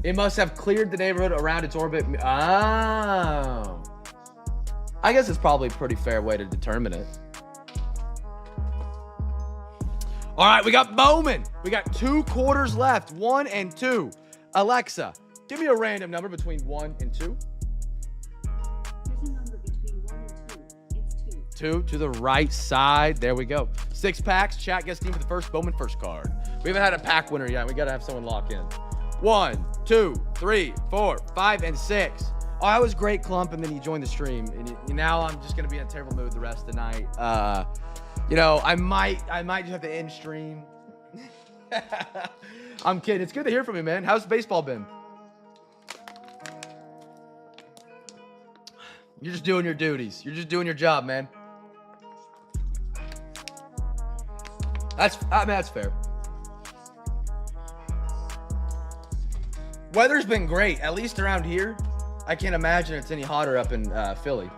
A: It must have cleared the neighborhood around its orbit. Oh. I guess it's probably a pretty fair way to determine it. All right, we got Bowman. We got 2 quarters left, 1 and 2. Alexa, give me a random number between 1 and 2.
B: There's a number between 1 and 2. It's 2.
A: 2 to the right side. There we go. 6 packs. Chat gets team for the first Bowman first card. We haven't had a pack winner yet. We got to have someone lock in. 1, 2, 3, 4, 5, and 6. Oh, that was great, Clump, and then you joined the stream. And now I'm just gonna be in a terrible mood the rest of the night. You know, I might just have to end stream. I'm kidding. It's good to hear from you, man. How's baseball been? You're just doing your duties. You're just doing your job, man. That's fair. Weather's been great, at least around here. I can't imagine it's any hotter up in Philly.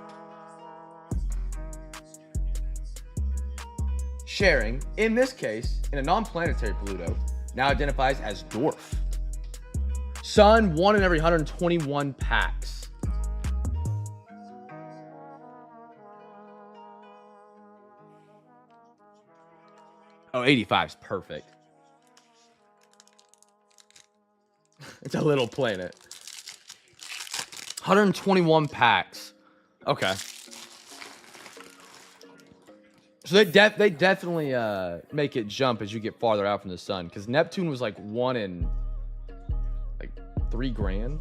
A: Sharing, in this case, in a non-planetary Pluto, now identifies as dwarf. Sun, 1 in every 121 packs. Oh, 85 is perfect. It's a little planet. 121 packs. Okay. So they definitely make it jump as you get farther out from the sun. Because Neptune was like 1 in like 3 grand.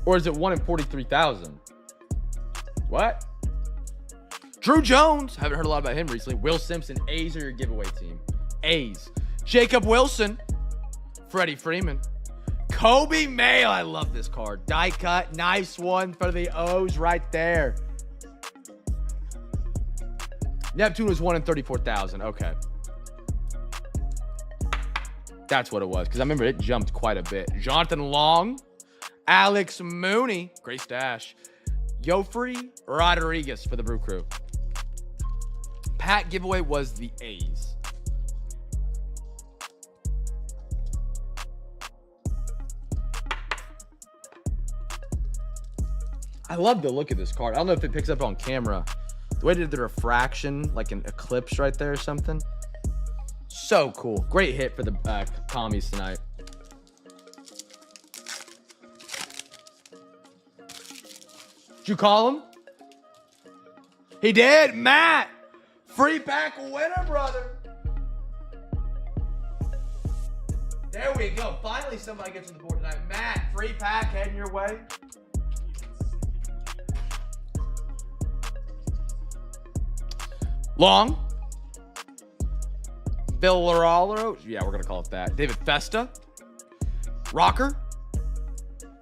A: Or is it 1 in 43,000? What? Drew Jones. Haven't heard a lot about him recently. Will Simpson. A's are your giveaway team. A's. Jacob Wilson. Freddie Freeman. Kobe Mayo. I love this card. Die cut. Nice one for the O's right there. Neptune was 1 in 34,000. Okay. That's what it was. Because I remember it jumped quite a bit. Jonathan Long. Alex Mooney. Great stash. Yofri Rodriguez for the Brew Crew. Pat giveaway was the A's. I love the look of this card. I don't know if it picks up on camera. The way they did the refraction, like an eclipse right there or something. So cool. Great hit for the commies tonight. Did you call him? He did. Matt. Free pack winner, brother. There we go. Finally, somebody gets on the board tonight. Matt, free pack heading your way. Long. Bill Larolo. Yeah, we're going to call it that. David Festa. Rocker.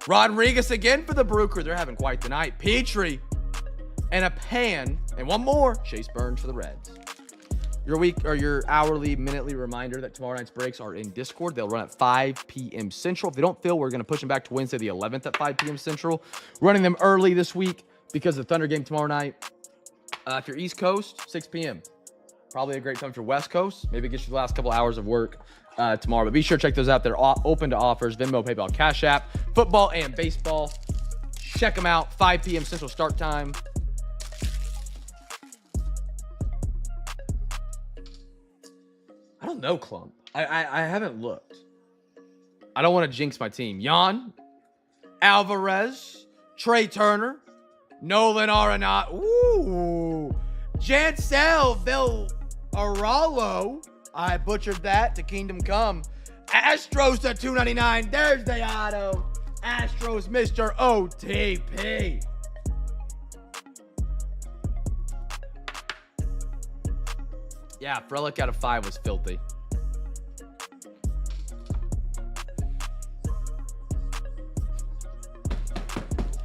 A: Rodriguez again for the Brew Crew. They're having quite the night. Petrie. And a pan. And one more. Chase Burns for the Reds. Your week or your hourly, minutely reminder that tomorrow night's breaks are in Discord. They'll run at 5 p.m. Central. If they don't fill, we're going to push them back to Wednesday the 11th at 5 p.m. Central. Running them early this week because of the Thunder game tomorrow night. If you're East Coast, 6 p.m. Probably a great time for West Coast. Maybe it gets you the last couple hours of work tomorrow. But be sure to check those out. They're open to offers. Venmo, PayPal, Cash App, football, and baseball. Check them out. 5 p.m. Central start time. I don't know, Clump. I haven't looked. I don't want to jinx my team. Jan, Alvarez, Trey Turner, Nolan Arenado. Ooh. Jansel Villaralo. I butchered that to Kingdom Come. Astros to 299. There's the auto. Astros, Mr. OTP. Yeah, Frelick out of 5 was filthy.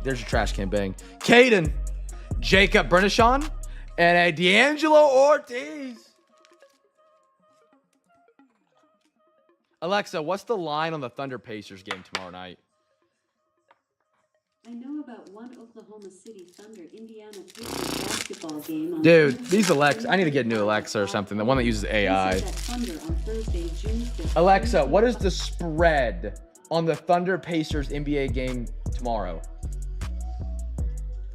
A: There's your trash can bang. Caden, Jacob Bernashon, and a D'Angelo Ortiz. Alexa, what's the line on the Thunder Pacers game tomorrow night?
B: I know about one Oklahoma City Thunder Indiana Pacers basketball game.
A: Dude, these Alexa, I need to get a new Alexa or something. The one that uses AI. Alexa, what is the spread on the Thunder Pacers NBA game tomorrow?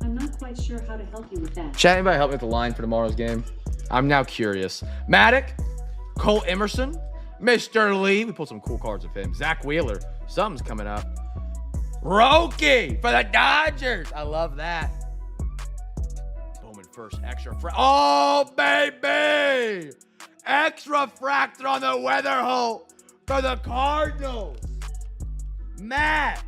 B: I'm not quite sure how to help you with that.
A: Chat, anybody help me with the line for tomorrow's game? I'm now curious. Maddock, Cole Emerson, Mr. Lee. We pulled some cool cards of him. Zach Wheeler. Something's coming up. Roki for the Dodgers. I love that. Bowman first. Extra. Oh, baby. Extra fractor on the weather hole for the Cardinals. Matt.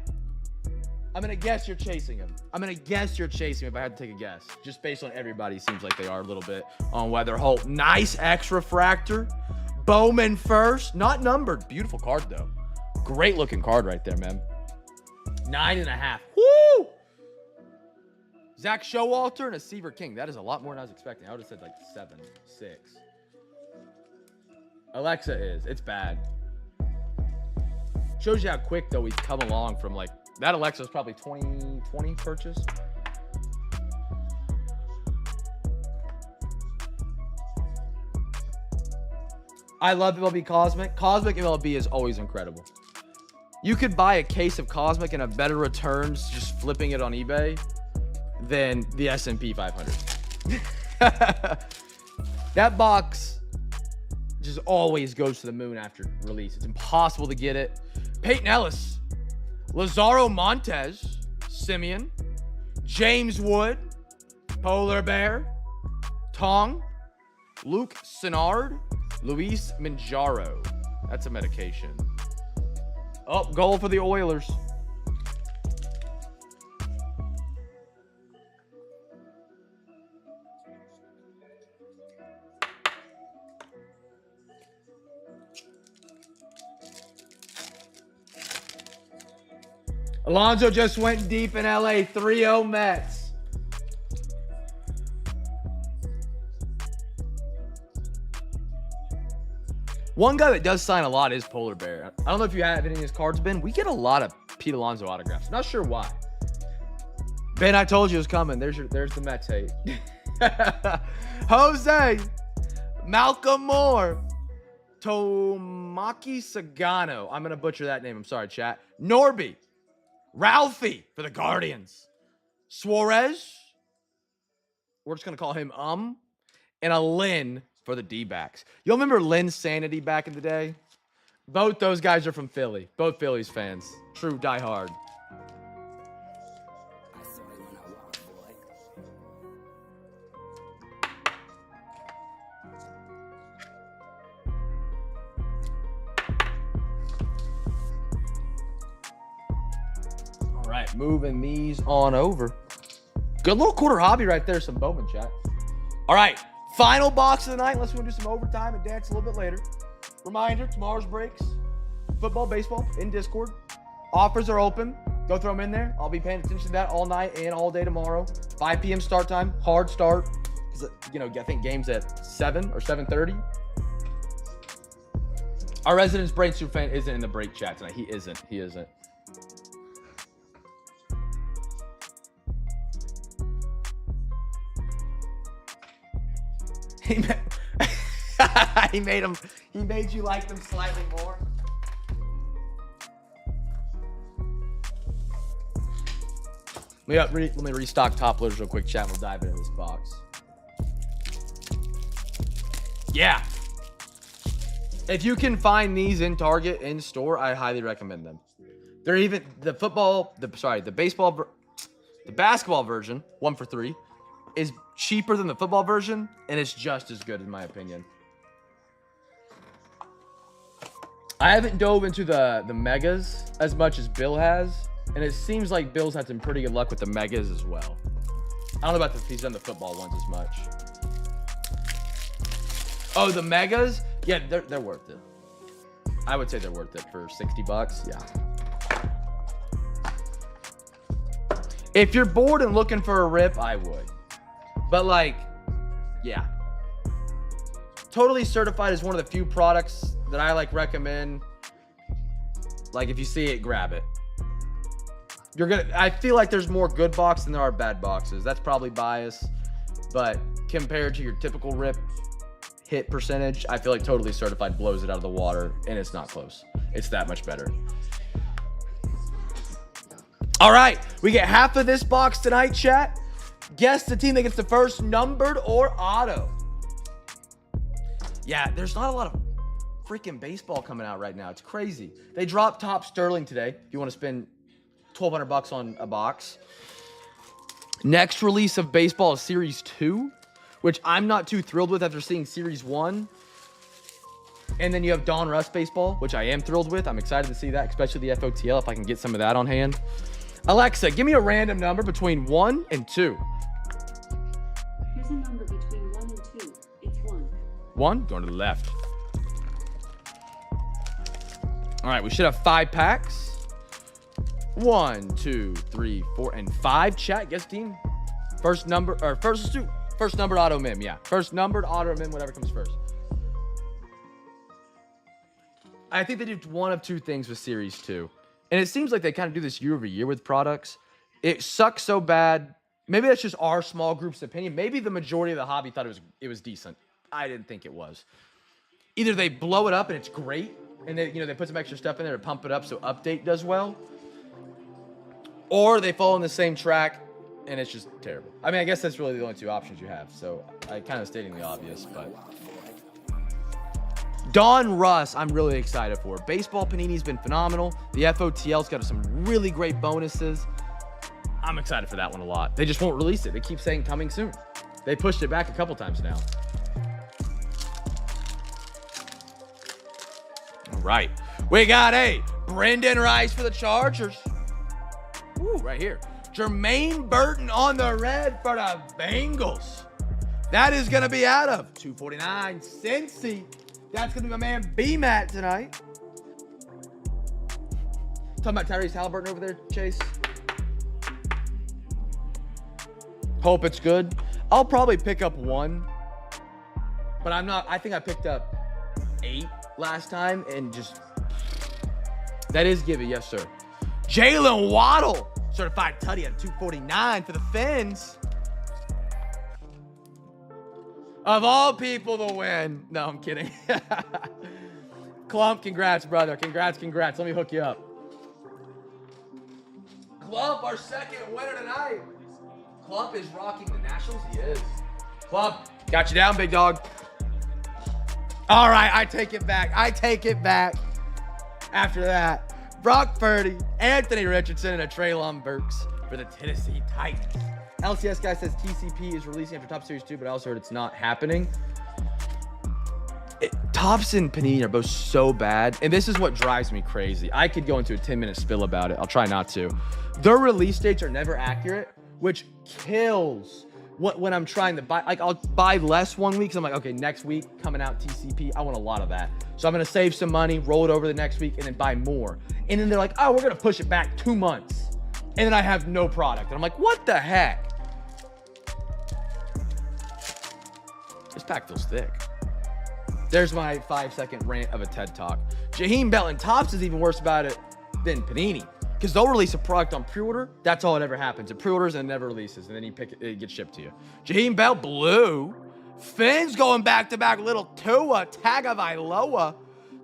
A: I'm going to guess you're chasing him. I'm going to guess you're chasing him if I had to take a guess. Just based on everybody, seems like they are a little bit on weather hole. Nice extra fractor. Bowman first. Not numbered. Beautiful card, though. Great looking card right there, man. 9.5. Woo! Zach Showalter and a Seaver King. That is a lot more than I was expecting. I would have said like 7, 6. Alexa is. It's bad. Shows you how quick, though, we've come along from like... That Alexa was probably 2020 purchase. I love MLB Cosmic. Cosmic MLB is always incredible. You could buy a case of Cosmic and have better returns just flipping it on eBay than the S&P 500. That box just always goes to the moon after release. It's impossible to get it. Peyton Ellis, Lazaro Montez, Simeon, James Wood, Polar Bear, Tong, Luke Sinard, Luis Manjaro. That's a medication. Oh, goal for the Oilers. Alonzo just went deep in LA. 3-0 Mets. One guy that does sign a lot is Polar Bear. I don't know if you have any of his cards been. We get a lot of Pete Alonso autographs. Not sure why. Ben, I told you it was coming. There's the Mets hate. Jose, Malcolm Moore, Tomaki Sagano. I'm gonna butcher that name. I'm sorry, chat. Norby, Ralphie for the Guardians, Suarez. We're just gonna call him and a Lynn for the D-backs. You'll remember Lynn Sanity back in the day? Both those guys are from Philly. Both Phillies fans. True diehard. All right, moving these on over. Good little quarter hobby right there. Some Bowman chat. All right, final box of the night. Unless we want to do some overtime and dance a little bit later. Reminder, tomorrow's breaks. Football, baseball, in Discord. Offers are open. Go throw them in there. I'll be paying attention to that all night and all day tomorrow. 5 p.m. start time. Hard start. You know, I think game's at 7 or 7:30. Our resident Brain Soup fan isn't in the break chat tonight. He isn't. He made you like them slightly more. Let me restock top loaders real quick, chat. We'll dive into this box. Yeah. If you can find these in Target, in store, I highly recommend them. They're even the basketball version, 1 for $3, is cheaper than the football version, and it's just as good in my opinion. I haven't dove into the megas as much as Bill has, and it seems like Bill's had some pretty good luck with the megas as well. I don't know about if he's done the football ones as much. Oh, the megas? Yeah, they're worth it. I would say they're worth it for $60. Yeah. If you're bored and looking for a rip, I would. But like, yeah. Totally Certified is one of the few products that I like recommend. Like if you see it, grab it. I feel like there's more good boxes than there are bad boxes. That's probably bias, but compared to your typical rip hit percentage, I feel like Totally Certified blows it out of the water, and it's not close. It's that much better. All right, we get half of this box tonight, chat. Guess the team that gets the first numbered or auto. Yeah, there's not a lot of freaking baseball coming out right now. It's crazy. They dropped Top Sterling today. If you want to spend $1,200 on a box. Next release of baseball is Series 2, which I'm not too thrilled with after seeing Series 1. And then you have Don Russ baseball, which I am thrilled with. I'm excited to see that, especially the FOTL, if I can get some of that on hand. Alexa, give me a random number between 1 and 2.
B: Here's a number between 1 and 2. It's 1.
A: 1? Going to the left. All right, we should have 5 packs. 1, 2, 3, 4, and 5. Chat, guess team. First numbered auto mim, yeah. First numbered auto mim, whatever comes first. I think they did one of two things with Series 2. And it seems like they kind of do this year over year with products. It sucks so bad. Maybe that's just our small group's opinion. Maybe the majority of the hobby thought it was decent. I didn't think it was. Either they blow it up and it's great, and they put some extra stuff in there to pump it up so update does well, or they fall in the same track and it's just terrible. I mean, I guess that's really the only two options you have. So I kind of stating the obvious, but Don Russ, I'm really excited for. Baseball Panini's been phenomenal. The FOTL's got some really great bonuses. I'm excited for that one a lot. They just won't release it. They keep saying coming soon. They pushed it back a couple times now. All right. We got a Brendan Rice for the Chargers. Ooh, right here. Jermaine Burton on the red for the Bengals. That is going to be out of 249. Cincy. That's going to be my man B-Matt tonight. Talking about Tyrese Halliburton over there, Chase. Hope it's good. I'll probably pick up 1. But I'm not. I think I picked up 8 last time. And just. That is giving. Yes, sir. Jalen Waddle Certified Tutty at 249 for the Fins. Of all people to win. No, I'm kidding. Clump, congrats, brother. Congrats. Let me hook you up. Clump, our second winner tonight. Clump is rocking the Nationals. He is. Clump, got you down, big dog. All right, I take it back. After that, Brock Purdy, Anthony Richardson, and a Treylon Burks for the Tennessee Titans. LCS guy says TCP is releasing after Top Series 2, but I also heard it's not happening. Topps and Panini are both so bad, and this is what drives me crazy. I could go into a 10-minute spill about it. I'll try not to. Their release dates are never accurate, which kills when I'm trying to buy. Like, I'll buy less one week because I'm like, okay, next week coming out TCP, I want a lot of that. So I'm going to save some money, roll it over the next week, and then buy more. And then they're like, oh, we're going to push it back 2 months. And then I have no product. And I'm like, what the heck? This pack feels thick. There's my 5-second rant of a TED Talk. Jaheim Bell and Topps is even worse about it than Panini. Because they'll release a product on pre-order. That's all it ever happens. It pre-orders and it never releases. And then you pick it, it gets shipped to you. Jaheim Bell, blue. Fins going back-to-back. Little Tua Tagovailoa.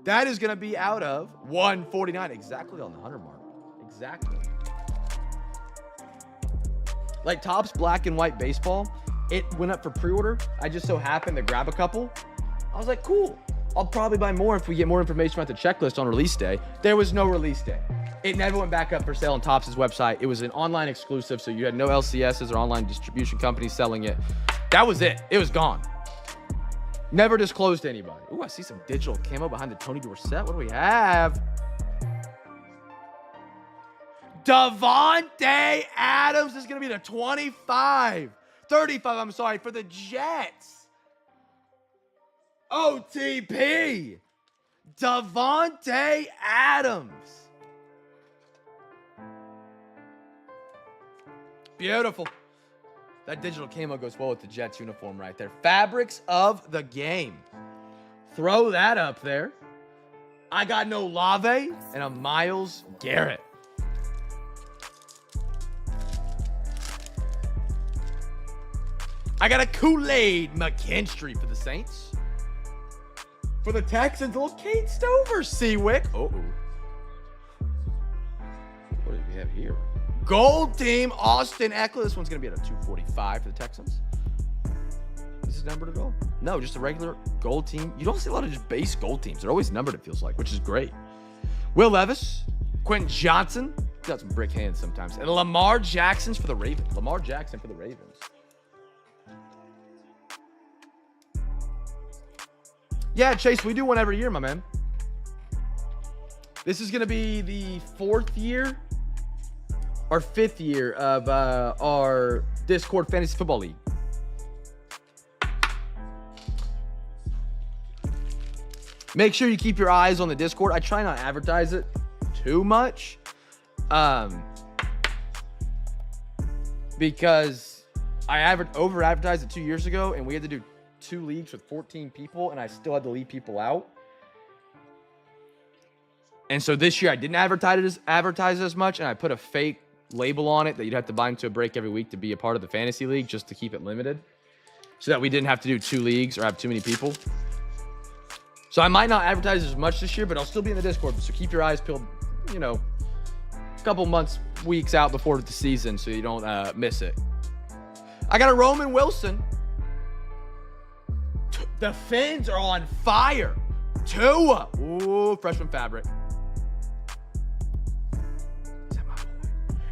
A: That is going to be out of 149. Exactly on the 100 mark. Exactly. Like Topps black and white baseball, it went up for pre-order. I just so happened to grab a couple. I was like, cool. I'll probably buy more if we get more information about the checklist on release day. There was no release day. It never went back up for sale on Topps' website. It was an online exclusive, so you had no LCSs or online distribution companies selling it. That was it. It was gone. Never disclosed to anybody. Ooh, I see some digital camo behind the Tony Dorsett. What do we have? Devontae Adams is going to be the 35. 35, I'm sorry, for the Jets. OTP. Devontae Adams. Beautiful. That digital camo goes well with the Jets uniform right there. Fabrics of the game. Throw that up there. I got no Lave and a Myles Garrett. I got a Kool-Aid McKinstry for the Saints. For the Texans, a little Kate Stover, Seawick. Uh-oh. What do we have here? Gold team, Austin Eckler. This one's going to be at a 245 for the Texans. Is this numbered at all? No, just a regular gold team. You don't see a lot of just base gold teams. They're always numbered, it feels like, which is great. Will Levis, Quentin Johnson. Got some brick hands sometimes. And Lamar Jackson's for the Ravens. Lamar Jackson for the Ravens. Yeah, Chase, we do one every year, my man. This is going to be the 4th year or 5th year of our Discord Fantasy Football League. Make sure you keep your eyes on the Discord. I try not to advertise it too much. Because I over-advertised it 2 years ago, and we had to do 2 leagues with 14 people, and I still had to leave people out. And so this year I didn't advertise as much, and I put a fake label on it that you'd have to buy into a break every week to be a part of the fantasy league, just to keep it limited, so that we didn't have to do 2 leagues or have too many people. So I might not advertise as much this year, but I'll still be in the Discord. So keep your eyes peeled, you know, a couple months, weeks out before the season, so you don't miss it. I got a Roman Wilson. The Fins are on fire. Tua. Ooh, freshman fabric.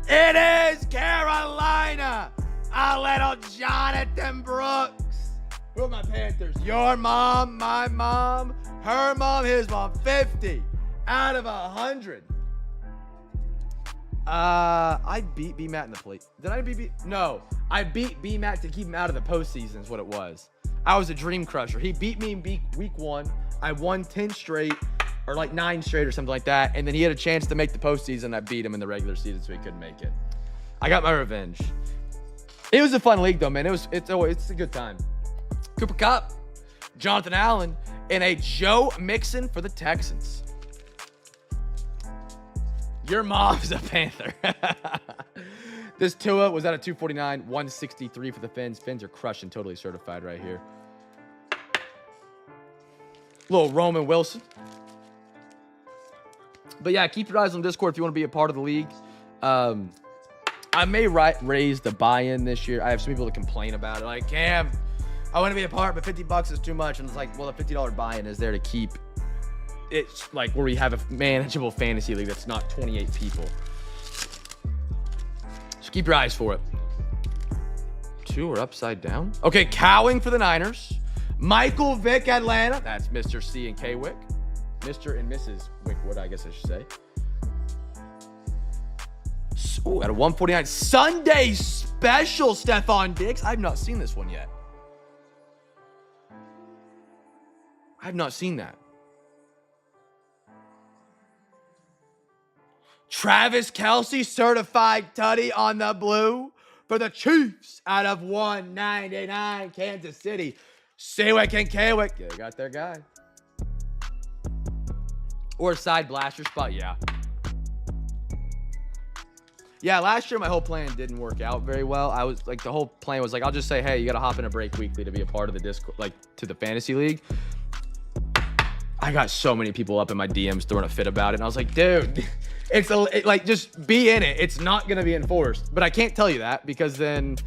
A: It is Carolina. A little Jonathan Brooks. Who are my Panthers? Your mom, my mom, her mom, his mom. 50 out of 100. I beat B-Matt in the plate. Did I beat No. I beat B-Matt to keep him out of the postseason is what it was. I was a dream crusher. He beat me in week 1. I won 10 straight, or like 9 straight or something like that. And then he had a chance to make the postseason. I beat him in the regular season, so he couldn't make it. I got my revenge. It was a fun league, though, man. It's a good time. Cooper Kupp, Jonathan Allen, and a Joe Mixon for the Texans. Your mom's a Panther. This Tua was at a 249, 163 for the Fins. Fins are crushing, totally certified right here. Little Roman Wilson. But yeah, keep your eyes on Discord if you want to be a part of the league. I may raise the buy-in this year. I have some people that complain about it. Like, Cam, I want to be a part, but $50 is too much. And it's like, well, the $50 buy-in is there to keep it like where we have a manageable fantasy league that's not 28 people. So keep your eyes for it. 2 are upside down. Okay, Cowing for the Niners. Michael Vick, Atlanta. That's Mr. C and K Wick. Mr. and Mrs. Wickwood, I guess I should say. Ooh, at a 149. Sunday special, Stephon Diggs. I've not seen this one yet. I've not seen that. Travis Kelce, certified tutty on the blue for the Chiefs out of 199, Kansas City. Seawick and K-Wick. Yeah, they got their guy. Or a side blaster spot, yeah. Yeah, last year my whole plan didn't work out very well. I was like, the whole plan was like, I'll just say, hey, you got to hop in a break weekly to be a part of the Discord, like to the fantasy league. I got so many people up in my DMs throwing a fit about it. And I was like, dude, like, just be in it. It's not going to be enforced. But I can't tell you that because then,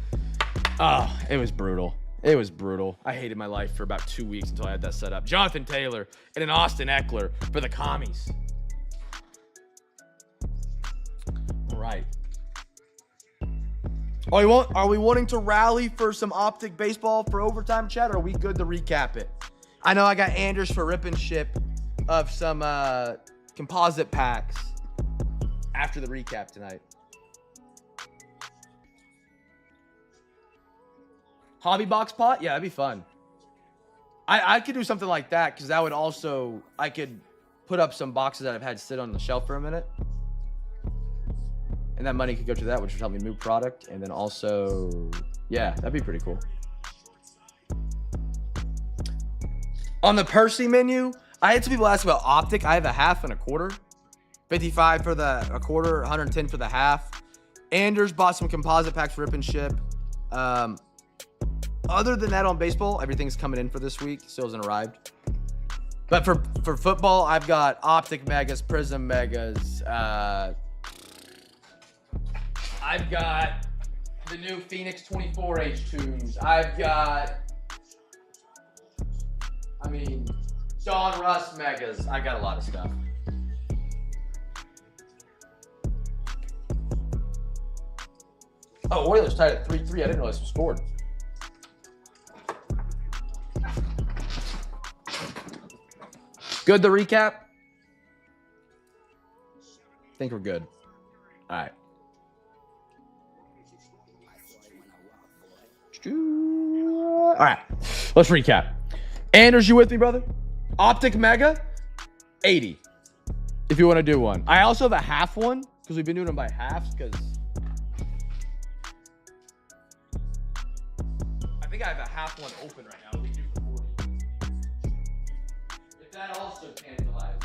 A: it was brutal. It was brutal. I hated my life for about 2 weeks until I had that set up. Jonathan Taylor and an Austin Eckler for the commies. All right. Are we wanting to rally for some optic baseball for overtime chat, or are we good to recap it? I know I got Anders for rip and ship of some composite packs after the recap tonight. Hobby box pot? Yeah, that'd be fun. I could do something like that because that would also, I could put up some boxes that I've had sit on the shelf for a minute. And that money could go to that, which would help me move product. And then also, yeah, that'd be pretty cool. On the Percy menu, I had some people ask about optic. I have a half and a quarter. 55 for a quarter, 110 for the half. Anders bought some composite packs for rip and ship. Other than that on baseball, everything's coming in for this week. Still hasn't arrived. But for football, I've got optic megas, prism megas. I've got the new Phoenix 24 H2s. I've got, Don Russ megas. I got a lot of stuff. Oh, Oilers tied at 3-3. I didn't realize we scored. Good to recap? I think we're good. All right. All right. Let's recap. Anders, you with me, brother? Optic Mega, 80. If you want to do one. I also have a half one because we've been doing them by halves because I think I have a half one open right now. We do for 40. If that also tantalizes.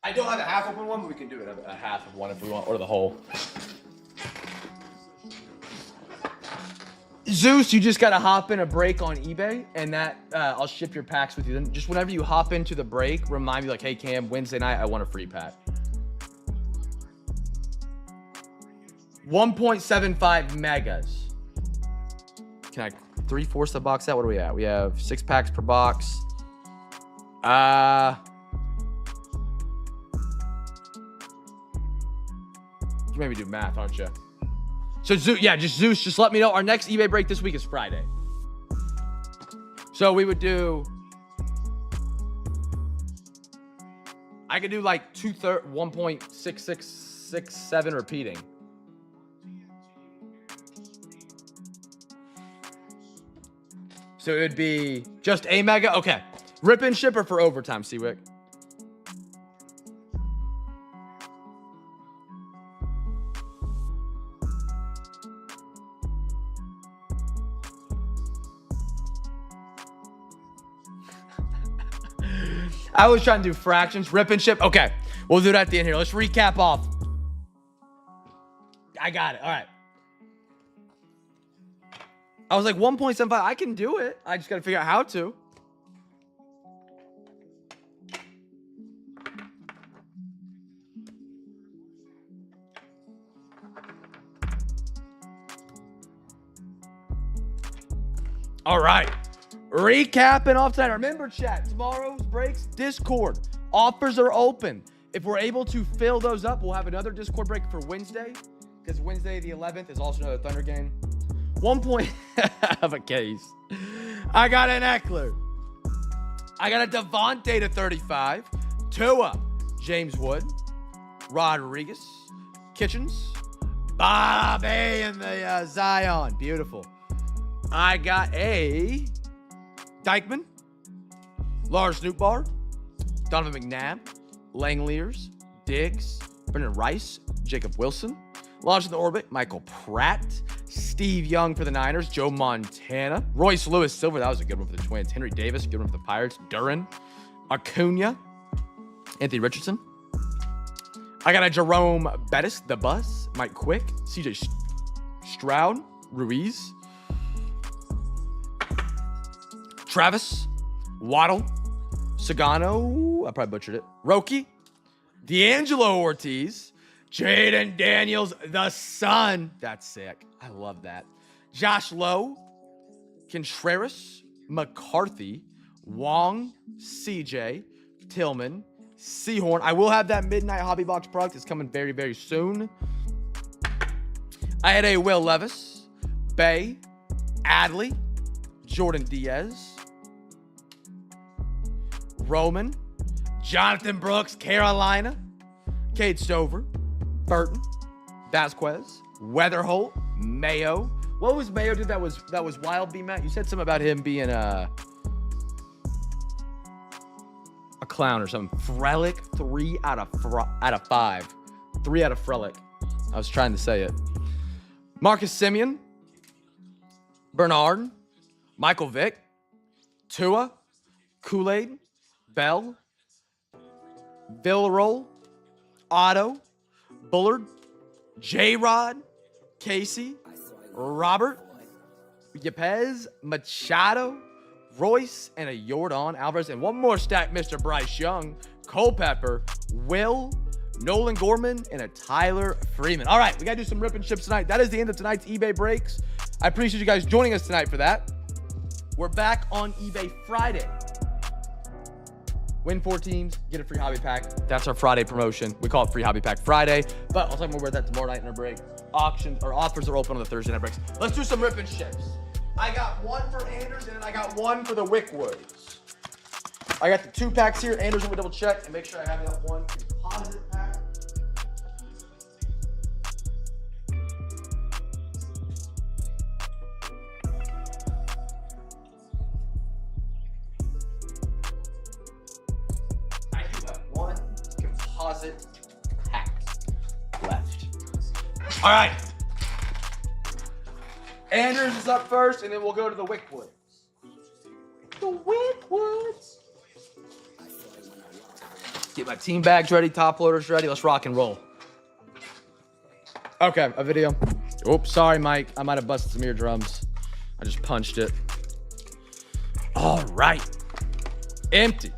A: I don't have a half open one, but we can do it a half of one if we want, or the whole. Zeus, you just gotta hop in a break on eBay, and that I'll ship your packs with you. Then just whenever you hop into the break, remind me like, hey Cam, Wednesday night I want a free pack. 1.75 megas. Can I 3/4 the box out? What are we at? We have 6 packs per box. You maybe do math, aren't you? So Zeus, yeah, Zeus, just let me know. Our next eBay break this week is Friday. So we would do, I could do like 1.6667 repeating. So it would be just a mega. Okay. Rip and ship or for overtime, Seawick? I was trying to do fractions. Rip and ship. Okay. We'll do that at the end here. Let's recap off. I got it. All right. I was like 1.75. I can do it. I just got to figure out how to. All right. Recapping off tonight. Remember, chat, tomorrow's breaks, Discord. Offers are open. If we're able to fill those up, we'll have another Discord break for Wednesday, because Wednesday the 11th is also another Thunder game. 1 point of a case. I got an Eckler. I got a Devontae to 35. Tua, James Wood, Rodriguez, Kitchens, Bobby, and the Zion. Beautiful. I got a Dykeman, Lars Snootbar, Donovan McNabb, Langeliers, Diggs, Brendan Rice, Jacob Wilson, Launch in the Orbit, Michael Pratt, Steve Young for the Niners, Joe Montana, Royce Lewis Silver, that was a good one for the Twins, Henry Davis, good one for the Pirates, Duran, Acuna, Anthony Richardson. I got a Jerome Bettis, The Bus, Mike Quick, CJ Stroud, Ruiz, Travis, Waddle, Sagano, I probably butchered it, Roki, D'Angelo Ortiz, Jaden Daniels, the son. That's sick. I love that. Josh Lowe, Contreras, McCarthy, Wong, CJ, Tillman, Seahorn. I will have that Midnight Hobby Box product. It's coming very, very soon. I had a Will Levis, Bay, Adley, Jordan Diaz, Roman, Jonathan Brooks, Carolina, Cade Stover, Burton, Vasquez, Weatherholt, Mayo. What was Mayo did that was wild, B-Matt? You said something about him being a clown or something. Frelick, 3 out of 5. 3 out of Frelick. I was trying to say it. Marcus Simeon, Bernard, Michael Vick, Tua, Kool-Aid, Bell, Villarol, Otto, Bullard, J-Rod, Casey, Robert, Yepez, Machado, Royce, and a Jordan Alvarez. And one more stack, Mr. Bryce Young, Culpepper, Will, Nolan Gorman, and a Tyler Freeman. All right, we got to do some rip and ships tonight. That is the end of tonight's eBay breaks. I appreciate you guys joining us tonight for that. We're back on eBay Friday. Win 4 teams, get a free hobby pack. That's our Friday promotion. We call it Free Hobby Pack Friday, but I'll talk more about that tomorrow night in our break. Auctions or offers are open on the Thursday night breaks. Let's do some rip and ships. I got one for Anders and I got one for the Wickwoods. I got the 2 packs here. Anders, let me double check and make sure I have that one composite pack. Composite pack left. All right. Anders is up first, and then we'll go to the Wickwoods. The Wickwoods. Get my team bags ready, top loaders ready. Let's rock and roll. Okay, a video. Oops, sorry, Mike. I might have busted some eardrums. I just punched it. All right. Empty.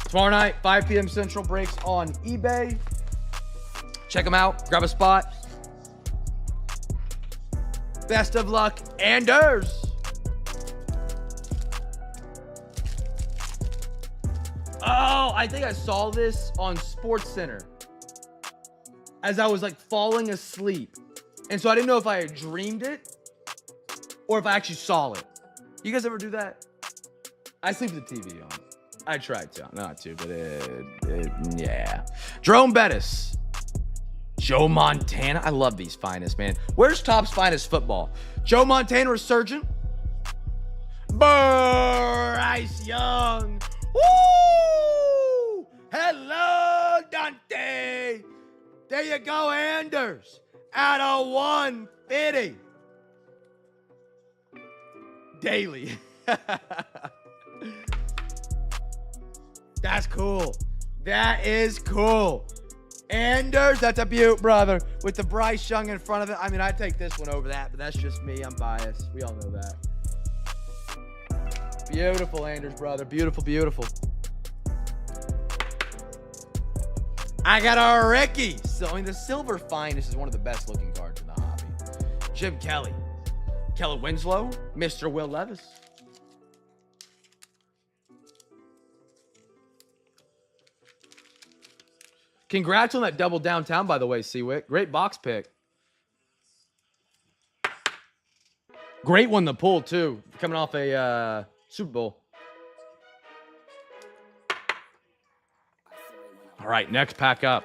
A: Tomorrow night, 5 p.m. Central, breaks on eBay. Check them out. Grab a spot. Best of luck, Anders. Oh, I think I saw this on SportsCenter as I was like falling asleep. And so I didn't know if I had dreamed it or if I actually saw it. You guys ever do that? I sleep with the TV on. I tried to, not to, but yeah. Jerome Bettis, Joe Montana. I love these finest, man. Where's Top's finest football? Joe Montana resurgent. Bryce Young. Woo! Hello, Dante. There you go, Anders. Out of 150. Daily. That's cool. That is cool. Anders, that's a beaut, brother. With the Bryce Young in front of it. I mean, I'd take this one over that, but that's just me. I'm biased. We all know that. Beautiful, Anders, brother. Beautiful, beautiful. I got a Ricky. So, I mean, the Silver Finest is one of the best looking cards in the hobby. Jim Kelly. Kelly Winslow. Mr. Will Levis. Congrats on that double downtown, by the way, Seawick. Great box pick. Great one to pull, too. Coming off a Super Bowl. All right, next pack up.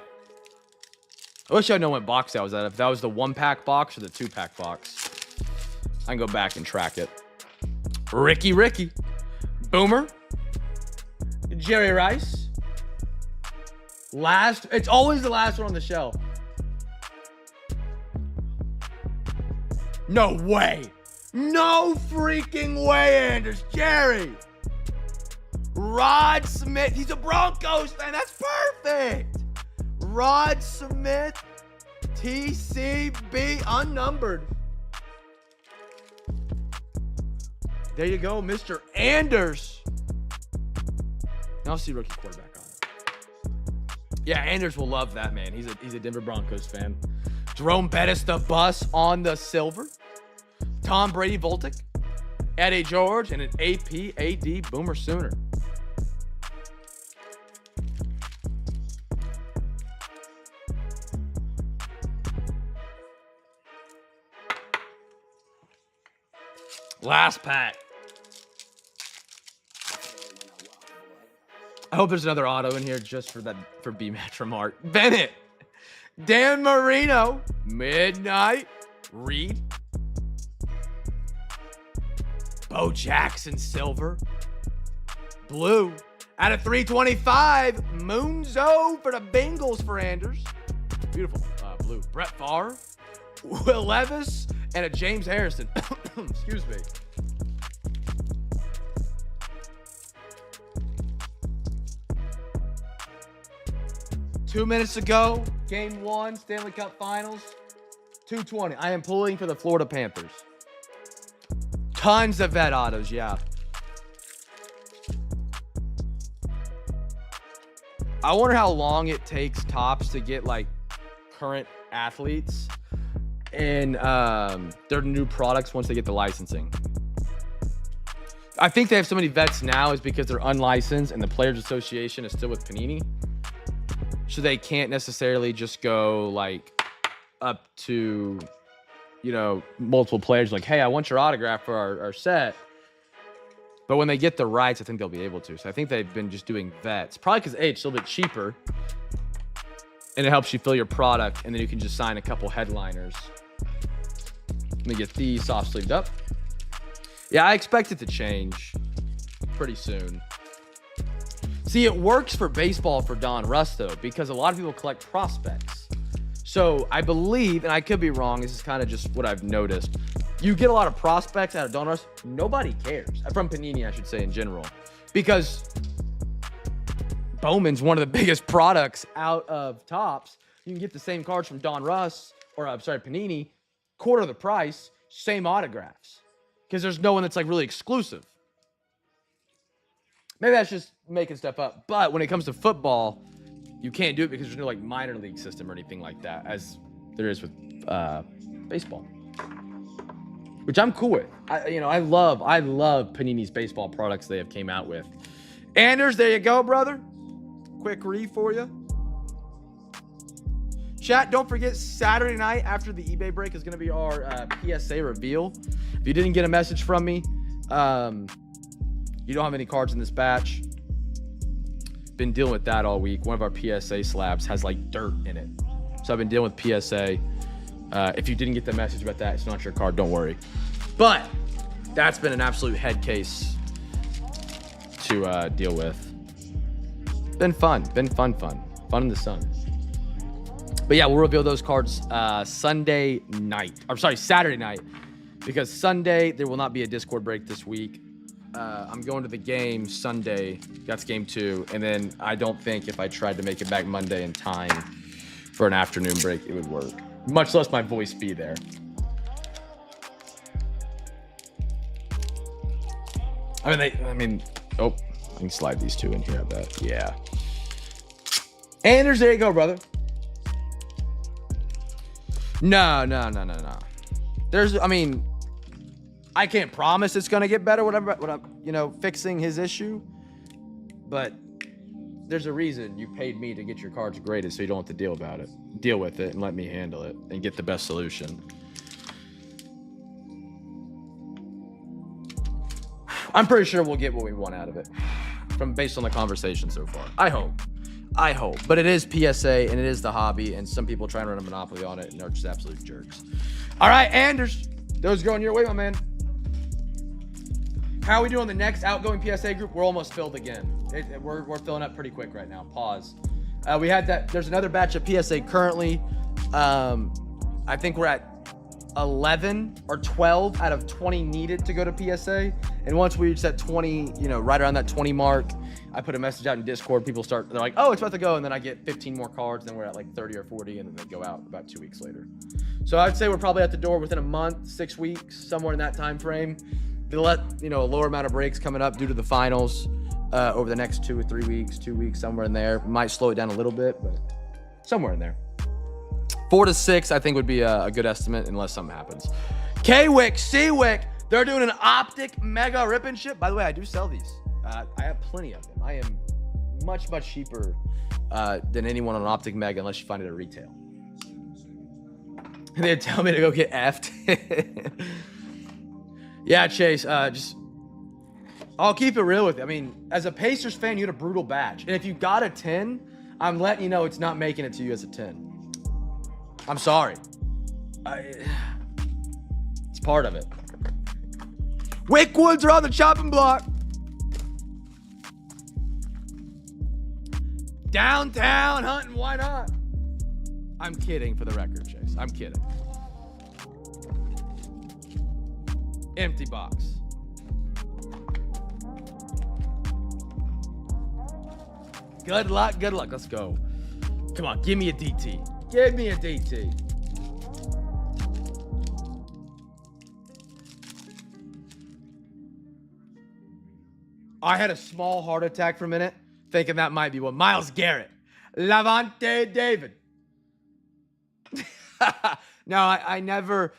A: I wish I know what box that was at. If that was the 1-pack box or the 2-pack box. I can go back and track it. Ricky. Boomer. Jerry Rice. It's always the last one on the shelf. No way. No freaking way, Anders. Jerry. Rod Smith. He's a Broncos fan. That's perfect. Rod Smith. TCB unnumbered. There you go, Mr. Anders. I'll see rookie quarterback on it. Yeah, Anders will love that, man. He's a Denver Broncos fan. Jerome Bettis, the bus on the silver. Tom Brady, Voltic. Eddie George, and an AP/AD Boomer Sooner. Last pack. I hope there's another auto in here just for B-Match Remark. Bennett. Dan Marino. Midnight. Reed. Bo Jackson Silver. Blue. Out of 325. Moonzo for the Bengals for Anders. Beautiful blue. Brett Favre. Will Levis. And a James Harrison. Excuse me. Two minutes to go. Game 1, Stanley Cup Finals. 220. I am pulling for the Florida Panthers. Tons of vet autos, yeah. I wonder how long it takes Topps to get like current athletes and their new products once they get the licensing. I think they have so many vets now is because they're unlicensed and the Players Association is still with Panini. So they can't necessarily just go like up to, you know, multiple players like, hey, I want your autograph for our set. But when they get the rights, I think they'll be able to. So I think they've been just doing vets. Probably because it's a little bit cheaper. And it helps you fill your product. And then you can just sign a couple headliners. Let me get these soft sleeved up. Yeah, I expect it to change pretty soon. See, it works for baseball for Don Russ, though, because a lot of people collect prospects. So I believe, and I could be wrong, this is kind of just what I've noticed. You get a lot of prospects out of Don Russ, nobody cares. From Panini, I should say, in general. Because Bowman's one of the biggest products out of Topps. You can get the same cards from Don Russ, or I'm sorry, Panini, quarter the price, same autographs. Because there's no one that's like really exclusive. Maybe that's just making stuff up. But when it comes to football, you can't do it because there's no like minor league system or anything like that, as there is with baseball, which I'm cool with. I love Panini's baseball products they have came out with. Anders, there you go, brother. Quick read for you. Chat, don't forget Saturday night after the eBay break is going to be our PSA reveal. If you didn't get a message from me, you don't have any cards in this batch. Been dealing with that all week. One of our PSA slabs has like dirt in it. So I've been dealing with PSA. If you didn't get the message about that, it's not your card. Don't worry. But That's been an absolute head case to deal with. Been fun in the sun. But yeah, we'll reveal those cards Saturday night, because Sunday there will not be a Discord break this week. I'm going to the game Sunday. That's game 2, and then I don't think if I tried to make it back Monday in time for an afternoon break, it would work. Much less my voice be there. I can slide these 2 in here, I bet. Yeah. Anders, there you go, brother. No. I can't promise it's gonna get better, whatever, fixing his issue. But there's a reason you paid me to get your cards graded, so you don't have to deal with it and let me handle it and get the best solution. I'm pretty sure we'll get what we want out of it based on the conversation so far. I hope. But it is PSA and it is the hobby, and some people try and run a monopoly on it and they're just absolute jerks. All right, Anders, those going your way, my man. How are we doing the next outgoing PSA group? We're almost filled again. We're filling up pretty quick right now. Pause. We had that. There's another batch of PSA currently. I think we're at 11 or 12 out of 20 needed to go to PSA. And once we reach that 20, right around that 20 mark, I put a message out in Discord. They're like, oh, it's about to go. And then I get 15 more cards. Then we're at like 30 or 40, and then they go out about 2 weeks later. So I'd say we're probably at the door within a month, 6 weeks, somewhere in that time frame. They'll let, a lower amount of breaks coming up due to the finals over the next 2 or 3 weeks, 2 weeks, somewhere in there. Might slow it down a little bit, but somewhere in there. 4 to 6, I think, would be a good estimate unless something happens. K-Wick, C-Wick, they're doing an Optic Mega Rip and Ship. By the way, I do sell these. I have plenty of them. I am much, much cheaper than anyone on Optic Mega unless you find it at retail. They'd tell me to go get effed. Yeah, Chase, I'll keep it real with you. I mean, as a Pacers fan, you had a brutal batch. And if you got a 10, I'm letting you know it's not making it to you as a 10. I'm sorry. It's part of it. Wickwoods are on the chopping block. Downtown hunting, why not? I'm kidding, for the record, Chase. I'm kidding. Empty box. Good luck. Let's go. Come on, give me a DT. Give me a DT. I had a small heart attack for a minute, thinking that might be one. Myles Garrett. Lavonte David. No, I never...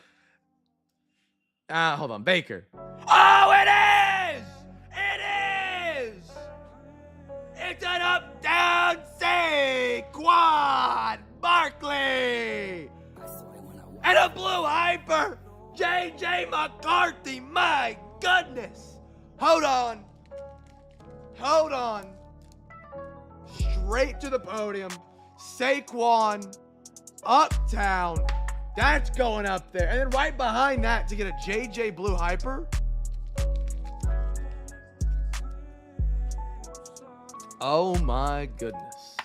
A: hold on. Baker. Oh, it is! It is! It's an up-down Saquon Barkley! And a blue hyper! J.J. McCarthy! My goodness! Hold on. Straight to the podium. Saquon. Uptown. That's going up there. And then right behind that to get a JJ Blue Hyper. Oh my goodness.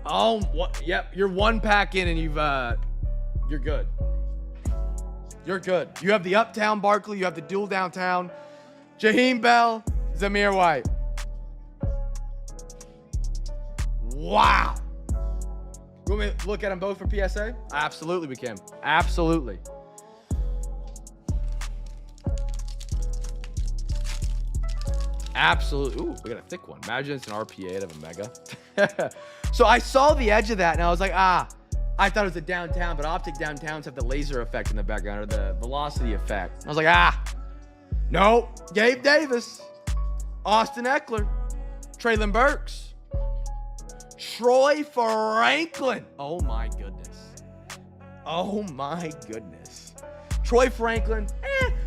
A: Oh, what? Yep, you're one pack in and you're good. You're good. You have the Uptown Barkley. You have the dual downtown. Jaheim Bell, Zamir White. Wow. You want me to look at them both for PSA? Absolutely, we can. Absolutely. Absolutely. Ooh, we got a thick one. Imagine it's an RPA out of a Mega. So I saw the edge of that, and I was like, I thought it was a downtown, but Optic downtowns have the laser effect in the background, or the velocity effect. I was like, nope. Gabe Davis, Austin Eckler, Traylon Burks, Troy Franklin. Oh my goodness. Troy Franklin.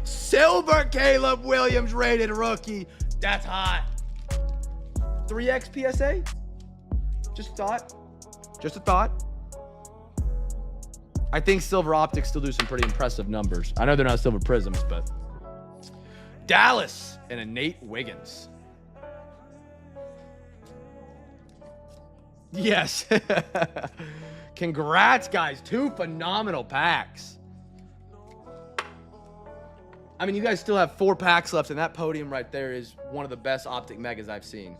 A: Silver Caleb Williams rated rookie. That's hot. 3X PSA? Just a thought. I think Silver Optics still do some pretty impressive numbers. I know they're not Silver Prisms, but Dallas and a Nate Wiggins. Yes. Congrats, guys. 2 phenomenal packs. I mean, you guys still have 4 packs left, and that podium right there is one of the best Optic Megas I've seen.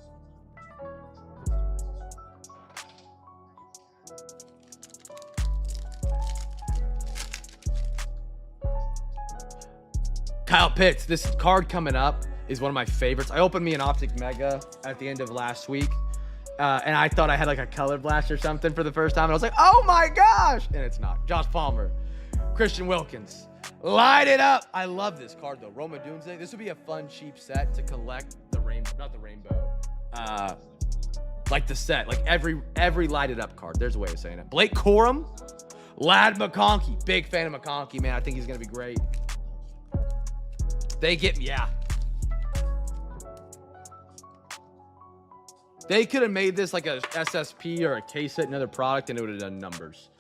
A: Kyle Pitts, this card coming up is one of my favorites. I opened me an Optic Mega at the end of last week, and I thought I had like a color blast or something for the first time, and I was like, oh my gosh, and it's not. Josh Palmer, Christian Wilkins, light it up. I love this card though. Roma Dunze. This would be a fun, cheap set to collect the rainbow, not the rainbow, like the set, like every lighted up card. There's a way of saying it. Blake Corum, Lad McConkey. Big fan of McConkey, man. I think he's gonna be great. They get me, yeah. They could have made this like a SSP or a K-Set, another product, and it would have done numbers.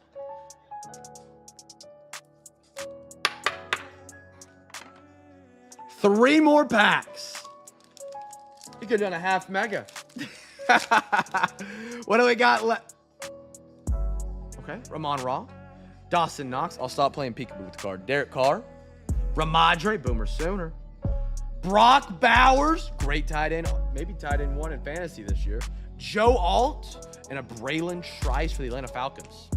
A: Three more packs. You could have done a half mega. What do we got left? Okay, Ramon Ra, Dawson Knox. I'll stop playing peekaboo with the card. Derek Carr, Ramadre, Boomer Sooner, Brock Bowers, great tight end, maybe tight end 1 in fantasy this year. Joe Alt and a Braylon Trice for the Atlanta Falcons.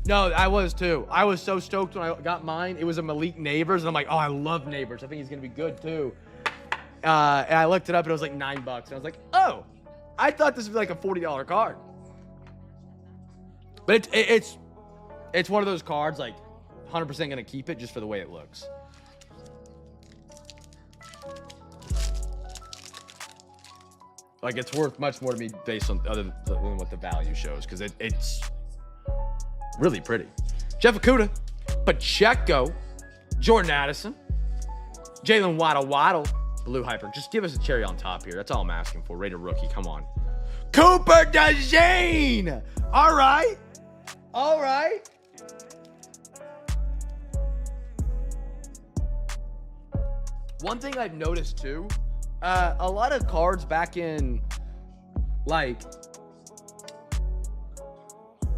A: No, I was too. I was so stoked when I got mine. It was a Malik Neighbors, and I'm like, oh, I love Neighbors. I think he's gonna be good too. And I looked it up, and it was like $9, and I was like, oh, I thought this was like a $40 card. But it's one of those cards, like 100% gonna keep it just for the way it looks. Like it's worth much more to me based on other than what the value shows, because it's really pretty. Jeff Okudah, Pacheco, Jordan Addison, Jalen Waddle, Blue Hyper. Just give us a cherry on top here. That's all I'm asking for. Rated rookie, come on. Cooper DeJean. All right. One thing I've noticed too, a lot of cards back in like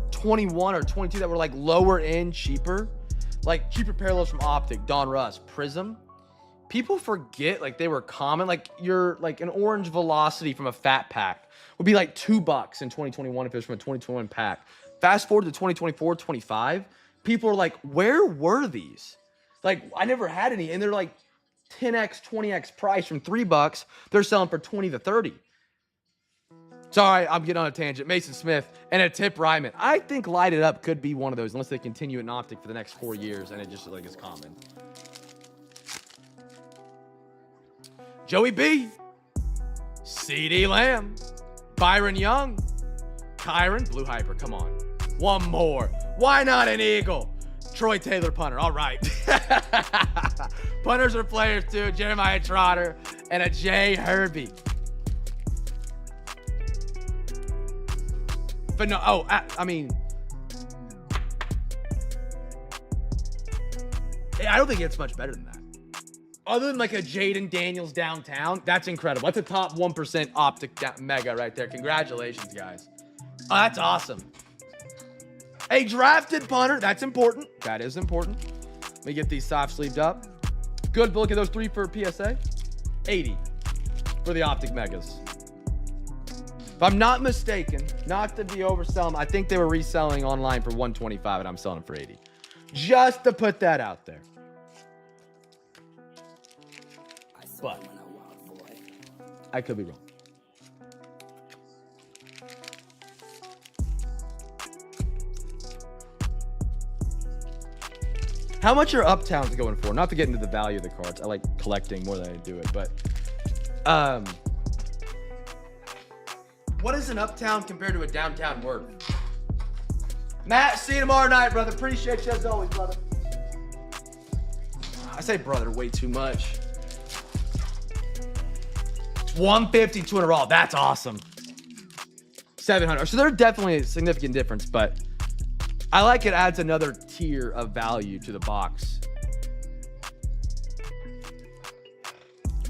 A: 21 or 22 that were like lower end, cheaper parallels from Optic, Don Russ, Prism. People forget like they were common. Like like an orange Velocity from a fat pack would be like $2 in 2021 if it was from a 2021 pack. Fast forward to 2024, 25, people are like, where were these? Like I never had any, and they're like 10x, 20x price from $3. They're selling for 20 to 30. Sorry, I'm getting on a tangent. Mason Smith and a Tip Ryman. I think Light It Up could be one of those, unless they continue it in Optic for the next 4 years, and it just like is common. Joey B, CD Lamb, Byron Young, Kyron, Blue Hyper. Come on, one more. Why not an Eagle? Troy Taylor, punter. All right. Punters are players too. Jeremiah Trotter and a Jay Herbie. But no, I mean, I don't think it's much better than that. Other than like a Jaden Daniels downtown, that's incredible. That's a top 1% Optic Mega right there. Congratulations, guys. Oh, that's awesome. A drafted punter. That's important. That is important. Let me get these soft sleeved up. Good. Look at those 3 for PSA. 80 for the Optic Megas. If I'm not mistaken, not to be overselling, I think they were reselling online for 125 and I'm selling them for 80. Just to put that out there. But I could be wrong. How much are Uptowns going for? Not to get into the value of the cards. I like collecting more than I do it, but what is an Uptown compared to a downtown worth? Matt, see you tomorrow night, brother. Appreciate you as always, brother. I say brother way too much. 150, 200 raw. That's awesome. 700. So there's definitely a significant difference, but I like it adds another tier of value to the box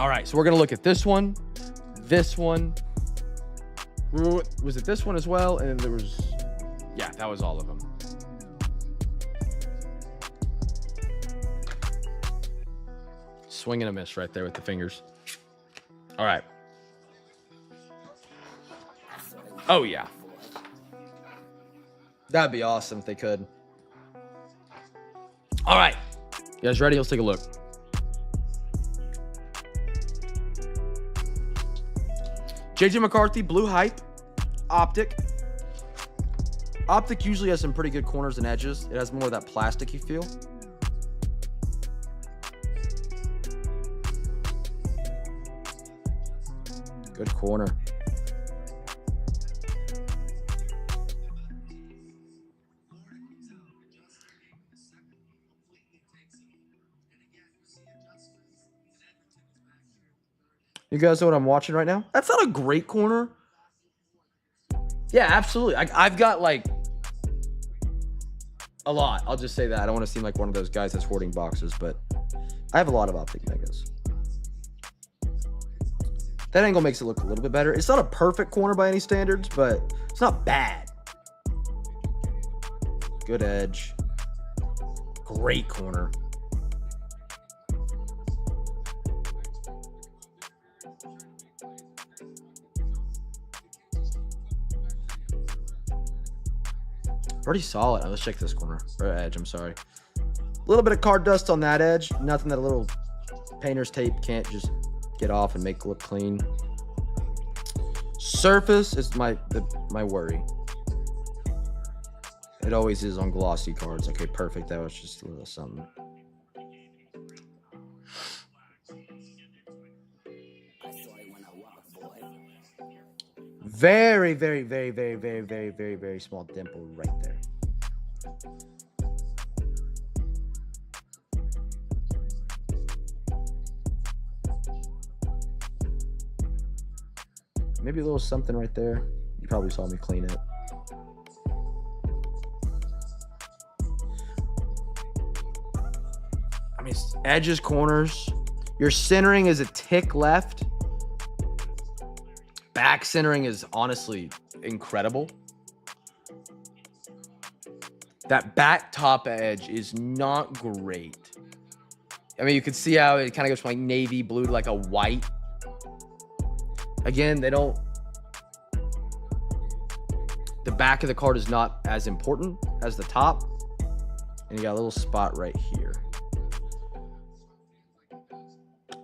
A: All right, so we're gonna look at this one. Was it this one as well? And then there was, yeah, that was all of them. Swing and a miss right there with the fingers. All right. Oh, yeah. That'd be awesome if they could. All right. You guys ready? Let's take a look. JJ McCarthy, blue hype, optic. Optic usually has some pretty good corners and edges. It has more of that plasticky feel. Good corner. You guys know what I'm watching right now? That's not a great corner. Yeah, absolutely. I've got like a lot. I'll just say that. I don't want to seem like one of those guys that's hoarding boxes, but I have a lot of optic megas. That angle makes it look a little bit better. It's not a perfect corner by any standards, but it's not bad. Good edge. Great corner. Pretty solid. Let's check this corner. Or edge, I'm sorry. A little bit of card dust on that edge. Nothing that a little painter's tape can't just get off and make it look clean. Surface is my worry. It always is on glossy cards. Okay, perfect. That was just a little something. Very, very, very, very, very, very, very, very small dimple right there. Maybe a little something right there. You probably saw me clean it. I mean, edges, corners. Your centering is a tick left. Back centering is honestly incredible. That back top edge is not great. I mean, you can see how it kind of goes from like navy blue to like a white. Again, they don't... The back of the card is not as important as the top. And you got a little spot right here.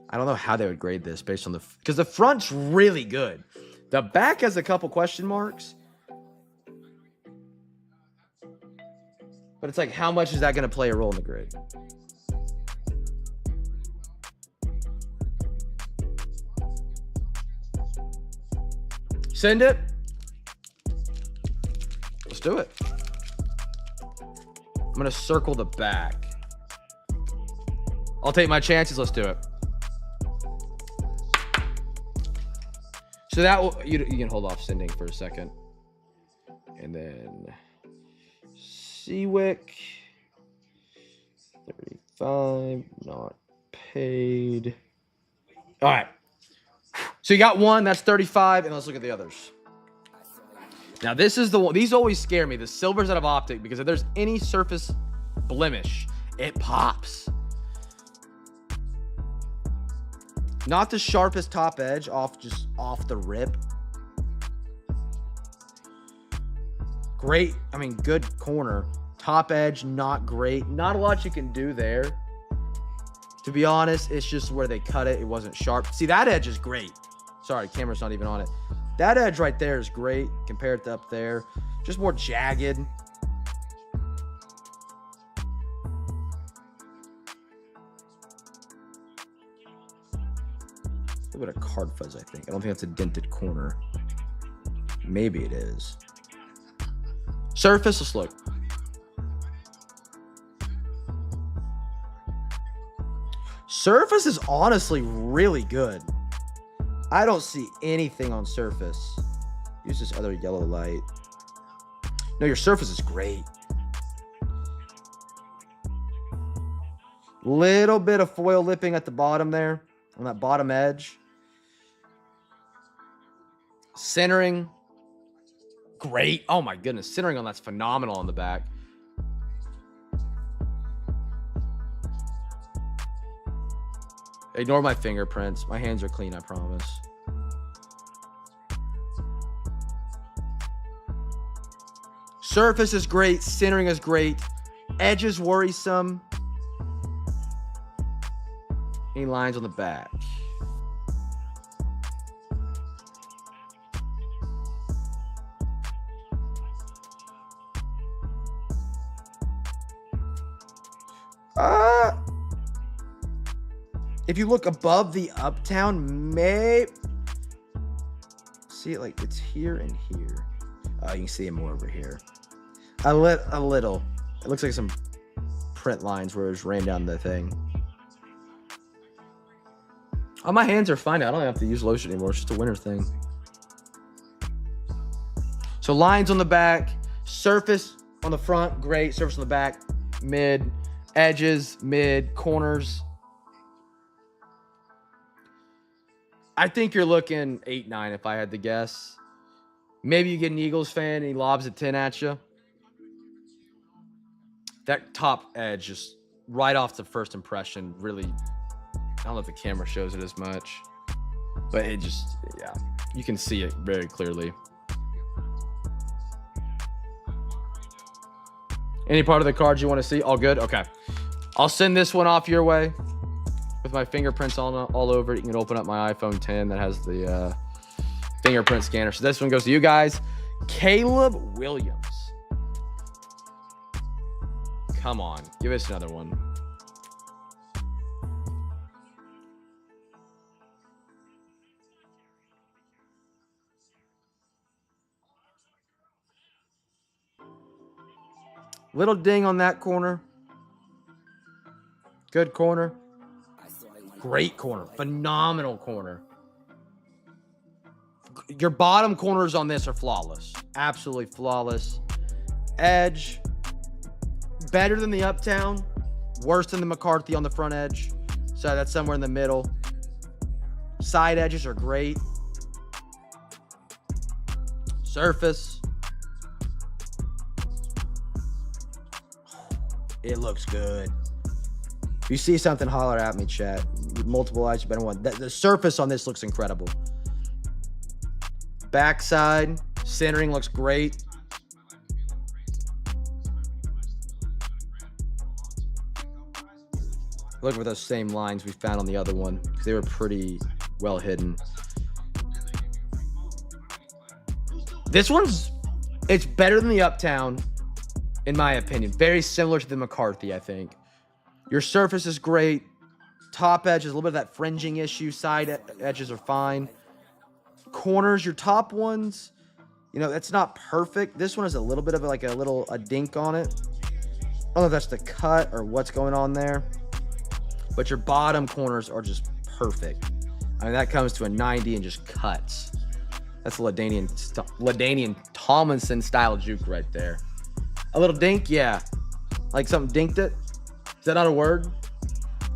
A: I don't know how they would grade this based on the... Because the front's really good. The back has a couple question marks. But it's like, how much is that going to play a role in the grade? Send it. Let's do it. I'm going to circle the back. I'll take my chances. Let's do it. So that will, you can hold off sending for a second. And then Seawick. 35. Not paid. All right. So you got one. That's 35. And let's look at the others. Now, this is the one. These always scare me. The silvers out of optic. Because if there's any surface blemish, it pops. Not the sharpest top edge, just off the rip. Great, I mean, good corner. Top edge, not great. Not a lot you can do there. To be honest, it's just where they cut it. It wasn't sharp. See, that edge is great. Sorry, camera's not even on it. That edge right there is great compared to up there. Just more jagged. A bit of card fuzz, I think. I don't think that's a dented corner. Maybe it is. Surface, let's look. Surface is honestly really good. I don't see anything on surface. Use this other yellow light. No, your surface is great. Little bit of foil lipping at the bottom there. on that bottom edge. Centering. Great. Oh my goodness. Centering on that's phenomenal on the back. Ignore my fingerprints. My hands are clean, I promise. Surface is great. Centering is great. Edge is worrisome. Any lines on the back? If you look above the uptown, see it like it's here and here. You can see it more over here. A little. It looks like some print lines where it just ran down the thing. Oh, my hands are fine. I don't have to use lotion anymore. It's just a winter thing. So lines on the back, surface on the front, great. Surface on the back, mid. Edges, mid. Corners. I think you're looking 8-9 if I had to guess. Maybe you get an Eagles fan and he lobs a 10 at you. That top edge just right off the first impression really, I don't know if the camera shows it as much, but it just, yeah, you can see it very clearly. Any part of the cards you want to see? All good? Okay. I'll send this one off your way with my fingerprints all over it. You can open up my iPhone 10 that has the fingerprint scanner. So this one goes to you guys. Caleb Williams. Come on. Give us another one. Little ding on that corner. Good corner. Great corner. Phenomenal corner. Your bottom corners on this are flawless. Absolutely flawless. Edge. Better than the uptown. Worse than the McCarthy on the front edge. So that's somewhere in the middle. Side edges are great. Surface. It looks good. If you see something, holler at me, chat. Multiple eyes, better one. The surface on this looks incredible. Backside, centering looks great. Look for those same lines we found on the other one, because they were pretty well hidden. This one's, it's better than the uptown, in my opinion. Very similar to the McCarthy, I think. Your surface is great. Top edge is a little bit of that fringing issue. Side edges are fine. Corners, your top ones, you know, that's not perfect. This one has a little bit of like a dink on it. I don't know if that's the cut or what's going on there. But your bottom corners are just perfect. I mean, that comes to a 90 and just cuts. That's a LaDainian Tomlinson style juke right there. A little dink, yeah. Like something dinked it. Is that not a word?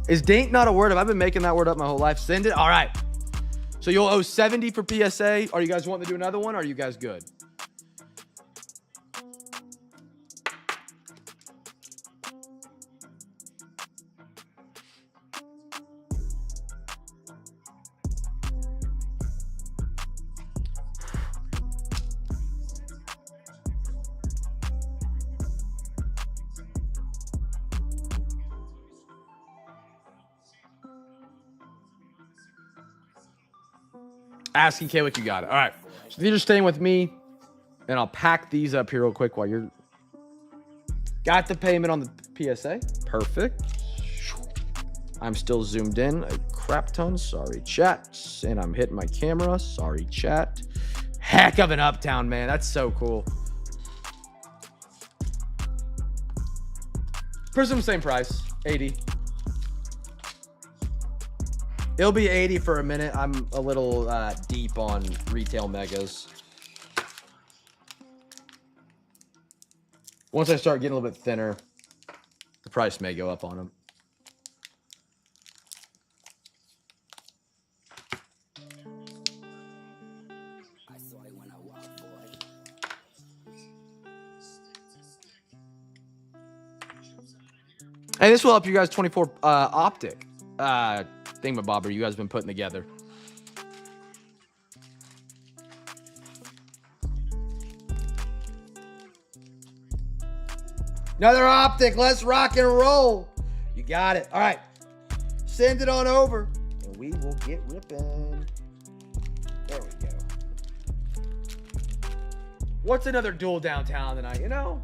A: Is dink not a word? Have I been making that word up my whole life? Send it. All right. So you'll owe 70 for PSA. Are you guys wanting to do another one? Or are you guys good? Asking Kayla, you got it. All right. So you're just staying with me, and I'll pack these up here real quick while you're... Got the payment on the PSA. Perfect. I'm still zoomed in a crap ton. Sorry, chat. And I'm hitting my camera. Sorry, chat. Heck of an uptown, man. That's so cool. Prism, same price. 80. It'll be 80 for a minute. I'm a little deep on retail megas. Once I start getting a little bit thinner, the price may go up on them. And this will help you guys 24 optic thingamabobber you guys have been putting together. Another optic. Let's rock and roll. You got it. All right. Send it on over, and we will get ripping. There we go. What's another duel downtown tonight, you know?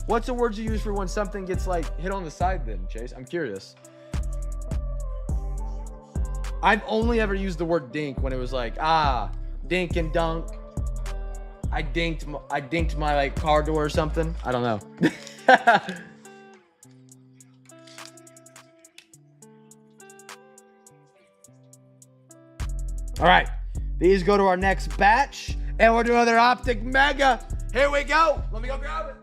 A: What's the word you use for when something gets, like, hit on the side then, Chase? I'm curious. I've only ever used the word dink when it was like, dink and dunk. I dinked my like car door or something. I don't know. All right, these go to our next batch, and we're doing another optic mega. Here we go. Let me go grab it.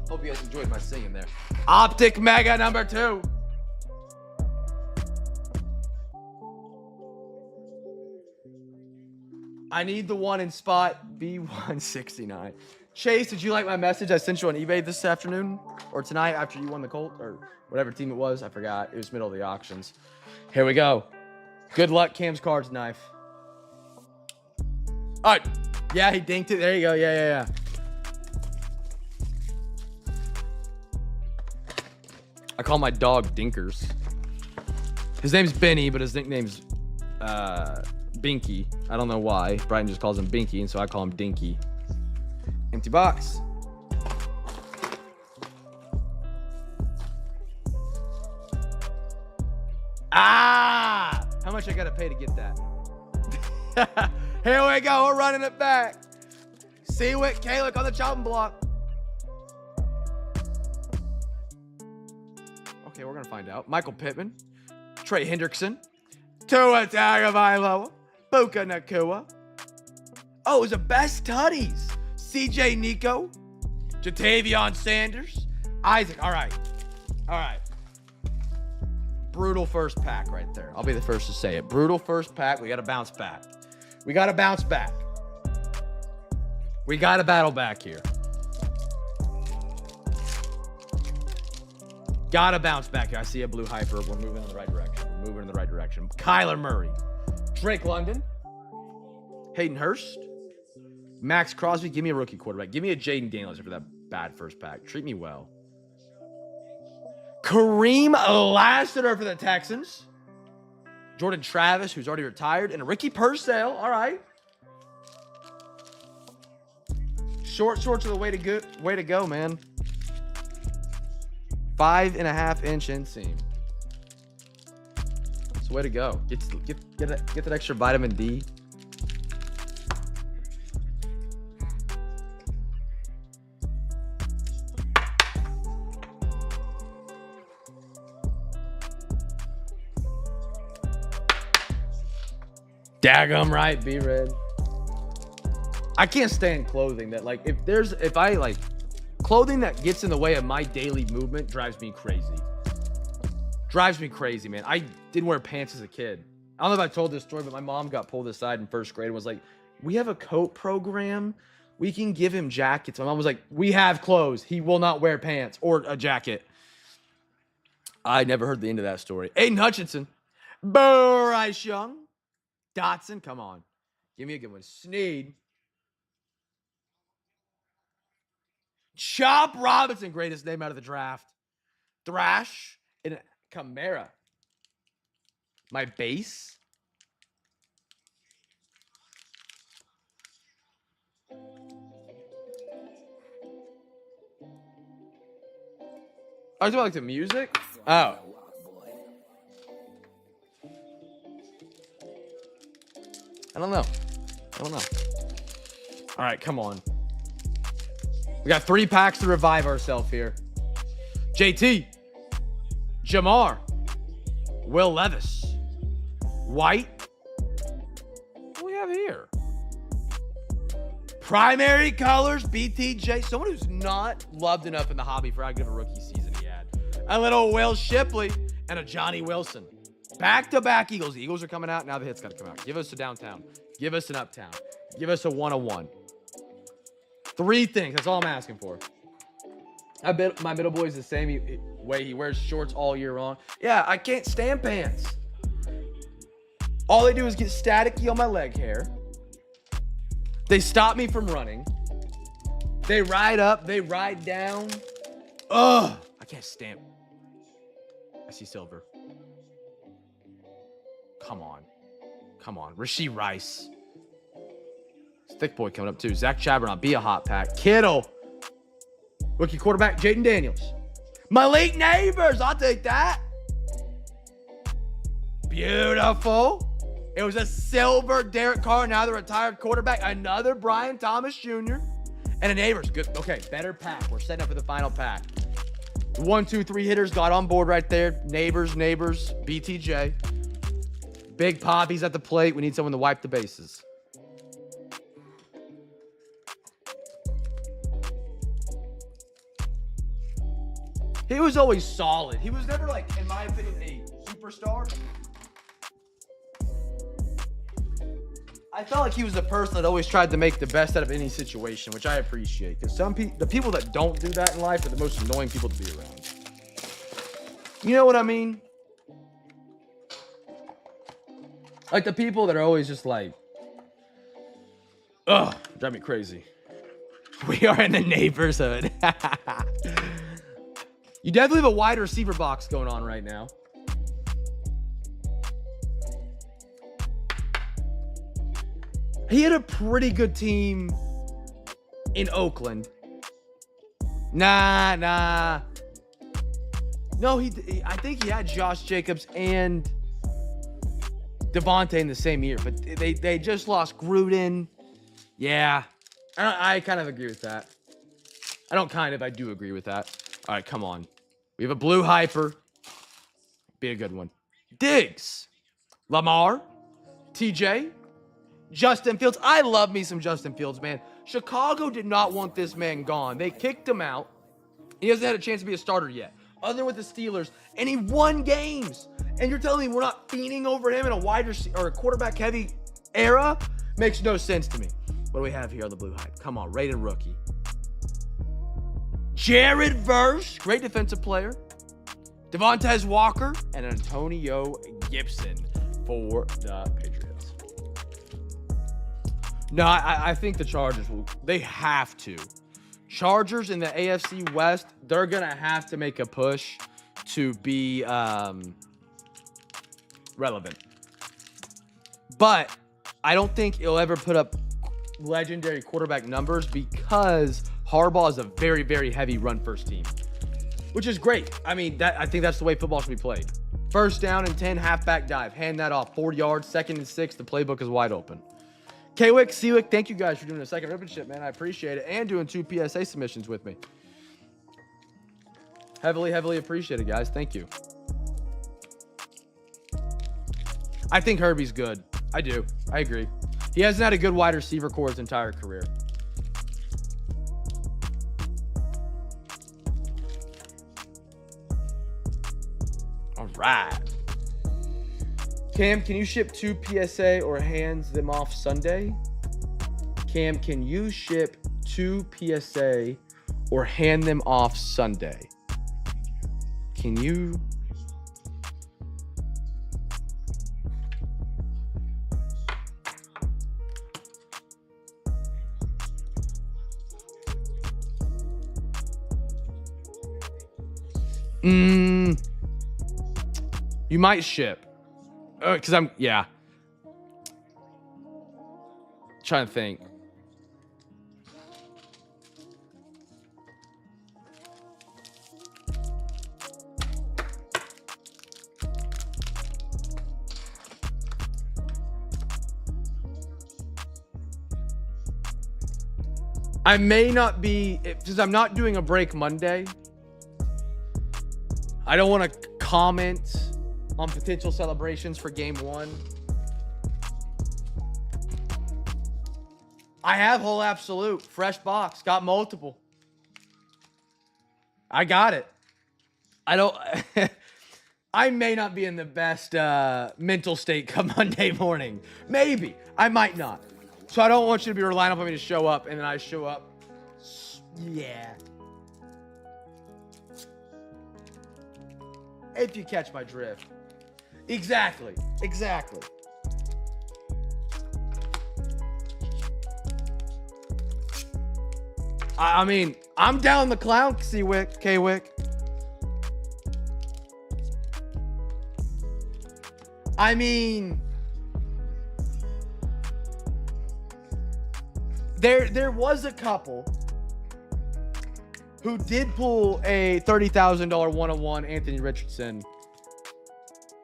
A: Hope you guys enjoyed my singing there. Optic Mega number 2. I need the one in spot B169. Chase, did you like my message I sent you on eBay this afternoon? Or tonight after you won the Colt? Or whatever team it was? I forgot. It was middle of the auctions. Here we go. Good luck, Cam's Cards knife. All right. Yeah, he dinked it. There you go. Yeah. I call my dog Dinkers. His name's Benny, but his nickname's Binky. I don't know why. Brian just calls him Binky, and so I call him Dinky. Empty box. How much I gotta pay to get that? Here we go. We're running it back. Seawick, Kalick on the chopping block. Okay, we're gonna find out. Michael Pittman, Trey Hendrickson, Tua Tagovailoa, Puka Nakua. Oh, it was the best tutties. CJ Nico, Jatavion Sanders, Isaac. All right. Brutal first pack right there. I'll be the first to say it. Brutal first pack. We got to bounce back. We got to battle back here. Gotta bounce back here. I see a blue hyper. We're moving in the right direction. Kyler Murray. Drake London. Hayden Hurst. Max Crosby. Give me a rookie quarterback. Give me a Jaden Daniels for that bad first pack. Treat me well. Kareem Lassiter for the Texans. Jordan Travis, who's already retired. And Ricky Purcell. All right. Short shorts are the way to go, man. 5.5-inch inseam. It's the way to go. Get that extra vitamin D. Daggum right, B-Red. I can't stand clothing that, like, if I like clothing that gets in the way of my daily movement drives me crazy, man. I didn't wear pants as a kid. I don't know if I told this story, but my mom got pulled aside in first grade and was like, we have a coat program. We can give him jackets. My mom was like, we have clothes. He will not wear pants or a jacket. I never heard the end of that story. Aiden Hutchinson. Bryce Young. Dotson. Come on. Give me a good one. Sneed. Chop Robinson. Greatest name out of the draft. Thrash. And Kamara. My base. I was about like the music. Oh. I don't know. All right, come on. We got 3 packs to revive ourselves here. JT. Jamar. Will Levis. White. What do we have here? Primary colors, BTJ. Someone who's not loved enough in the hobby for how good of a rookie season he had. A little Will Shipley and a Johnny Wilson. Back-to-back Eagles. The Eagles are coming out. Now the hit's got to come out. Give us a downtown. Give us an uptown. Give us a 101. 3 things. That's all I'm asking for. I bet my middle boy's the same way. He wears shorts all year long. Yeah, I can't stand pants. All they do is get staticky on my leg hair. They stop me from running. They ride up. They ride down. Ugh. I can't stand. I see silver. Come on. Come on. Rashee Rice. Thick boy coming up too. Zach Chabron, be a hot pack. Kittle. Rookie quarterback, Jaden Daniels. Malik Neighbors, I'll take that. Beautiful. It was a silver Derek Carr, now the retired quarterback. Another Brian Thomas Jr. And a Neighbors. Good. Okay, better pack. We're setting up for the final pack. 1, 2, 3 hitters got on board right there. Neighbors, BTJ. Big Poppy's at the plate. We need someone to wipe the bases. He was always solid. He was never, like, in my opinion, a superstar. I felt like he was the person that always tried to make the best out of any situation, which I appreciate. Because the people that don't do that in life are the most annoying people to be around. You know what I mean? Like the people that are always just like, ugh, drive me crazy. We are in the neighborhood. You definitely have a wide receiver box going on right now. He had a pretty good team in Oakland. Nah. No, I think he had Josh Jacobs and Devontae in the same year, but they just lost Gruden. Yeah, I kind of agree with that. I do agree with that. All right, come on. We have a blue hyper. Be a good one. Diggs. Lamar. TJ. Justin Fields. I love me some Justin Fields, man. Chicago did not want this man gone. They kicked him out. He hasn't had a chance to be a starter yet, other than with the Steelers, and he won games. And you're telling me we're not fiending over him in a wide receiver or a quarterback-heavy era? Makes no sense to me. What do we have here on the blue hype? Come on, rated rookie. Jared Verse, great defensive player. Devontae Walker and Antonio Gibson for the Patriots. No, I think the Chargers they have to. Chargers in the AFC West, they're going to have to make a push to be relevant. But I don't think he'll ever put up legendary quarterback numbers because Harbaugh is a very, very heavy run-first team, which is great. I mean, I think that's the way football should be played. First down and 10, halfback dive. Hand that off. 40 yards, 2nd and 6. The playbook is wide open. K-Wick, Seawick, thank you guys for doing a second ribbon ship, man. I appreciate it. And doing 2 PSA submissions with me. Heavily, heavily appreciated, guys. Thank you. I think Herbie's good. I do. I agree. He hasn't had a good wide receiver core his entire career. All right. Cam, can you ship 2 PSA or hands them off Sunday? Cam, can you ship 2 PSA or hand them off Sunday? Can you? You might ship. Because trying to think. I may not be, because I'm not doing a break Monday. I don't want to comment on potential celebrations for game 1. I have whole absolute. Fresh box. Got multiple. I got it. I don't... I may not be in the best mental state come Monday morning. Maybe. I might not. So I don't want you to be relying upon me to show up, and then I show up. Yeah. If you catch my drift. Exactly. Exactly. I mean, I'm down the clown, C-Wick, K-Wick. I mean, there was a couple who did pull a $30,000 one-on-one Anthony Richardson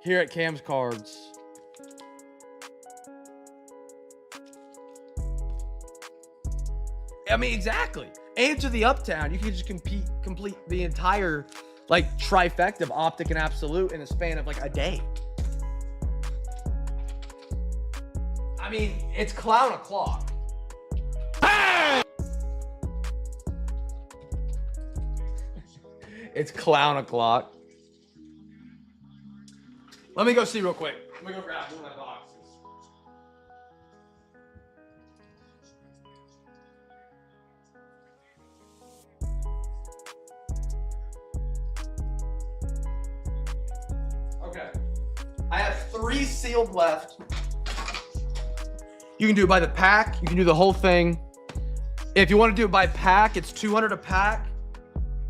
A: here at Cam's Cards. I mean, exactly. And to the Uptown, you can just complete the entire like trifecta of Optic and Absolute in a span of like a day. I mean, it's clown o'clock. It's clown o'clock. Let me go see real quick. Let me go grab one of my boxes. Okay. I have 3 sealed left. You can do it by the pack. You can do the whole thing. If you want to do it by pack, it's $200 a pack.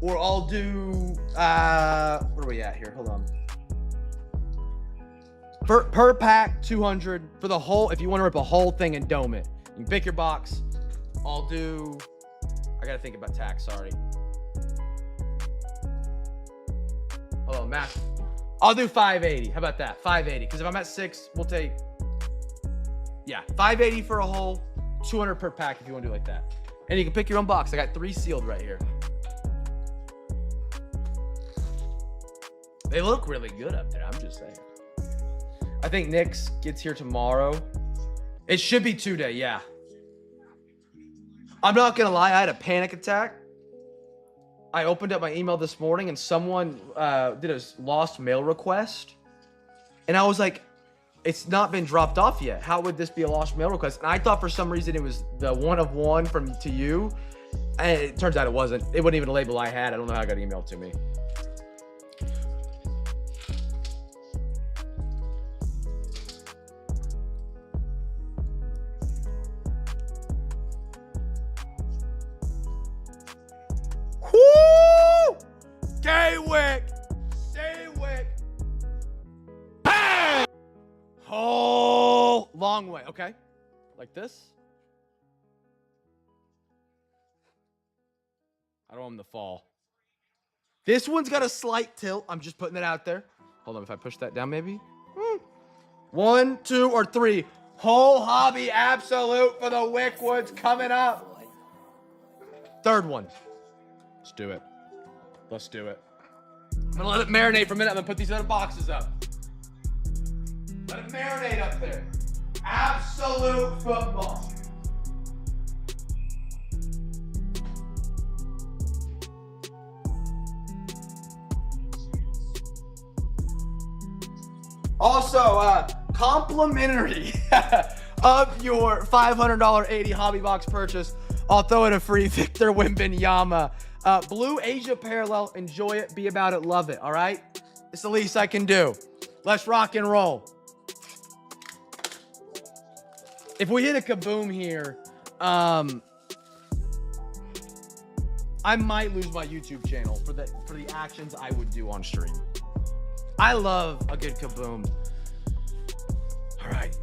A: Or I'll do, what are we at here? Hold on. Per pack, $200. For the whole, if you want to rip a whole thing and dome it, you can pick your box. I'll do, I got to think about tax, sorry. Hold on, Matt. I'll do 580. How about that? 580. Because if I'm at 6, we'll take, yeah, 580 for a whole, 200 per pack if you want to do it like that. And you can pick your own box. I got 3 sealed right here. They look really good up there, I'm just saying. I think Nick's gets here tomorrow. It should be 2 day, yeah. I'm not gonna lie, I had a panic attack. I opened up my email this morning and someone did a lost mail request. And I was like, it's not been dropped off yet. How would this be a lost mail request? And I thought for some reason it was the one of one from to you. And it turns out it wasn't. It wasn't even a label I had. I don't know how it got emailed to me. Woo! K-Wick! C-Wick! Bang! Oh, long way. Okay. Like this. I don't want him to fall. This one's got a slight tilt. I'm just putting it out there. Hold on. If I push that down, maybe. 1, 2, or 3. Whole hobby absolute for the Wickwoods coming up. 3rd one. Let's do it. Let's do it. I'm gonna let it marinate for a minute. I'm gonna put these other boxes up. Let it marinate up there. Absolute football. Also, complimentary of your $500 80 hobby box purchase, I'll throw in a free Victor Wembanyama. Blue Asia Parallel. Enjoy it. Be about it. Love it. All right? It's the least I can do. Let's rock and roll. If we hit a kaboom here, I might lose my YouTube channel for the actions I would do on stream. I love a good kaboom. All right.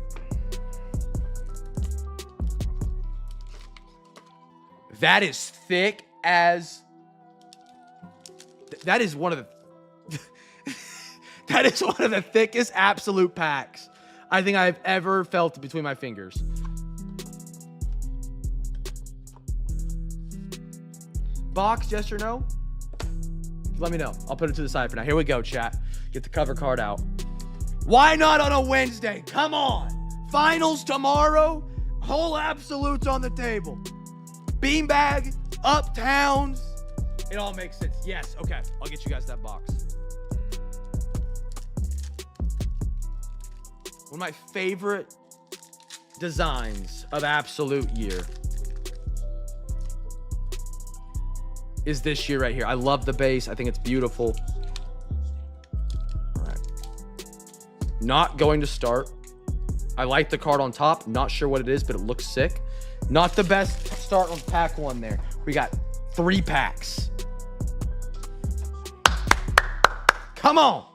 A: That is thick as... That is one of the... that is one of the thickest absolute packs I think I've ever felt between my fingers. Box, yes or no? Let me know. I'll put it to the side for now. Here we go, chat. Get the cover card out. Why not on a Wednesday? Come on. Finals tomorrow? Whole absolutes on the table. Beanbag, uptowns. It all makes sense. Yes, okay. I'll get you guys that box. One of my favorite designs of absolute year is this year right here. I love the base. I think it's beautiful. All right. Not going to start. I like the card on top. Not sure what it is, but it looks sick. Not the best start on pack one there. We got 3 packs. Come on.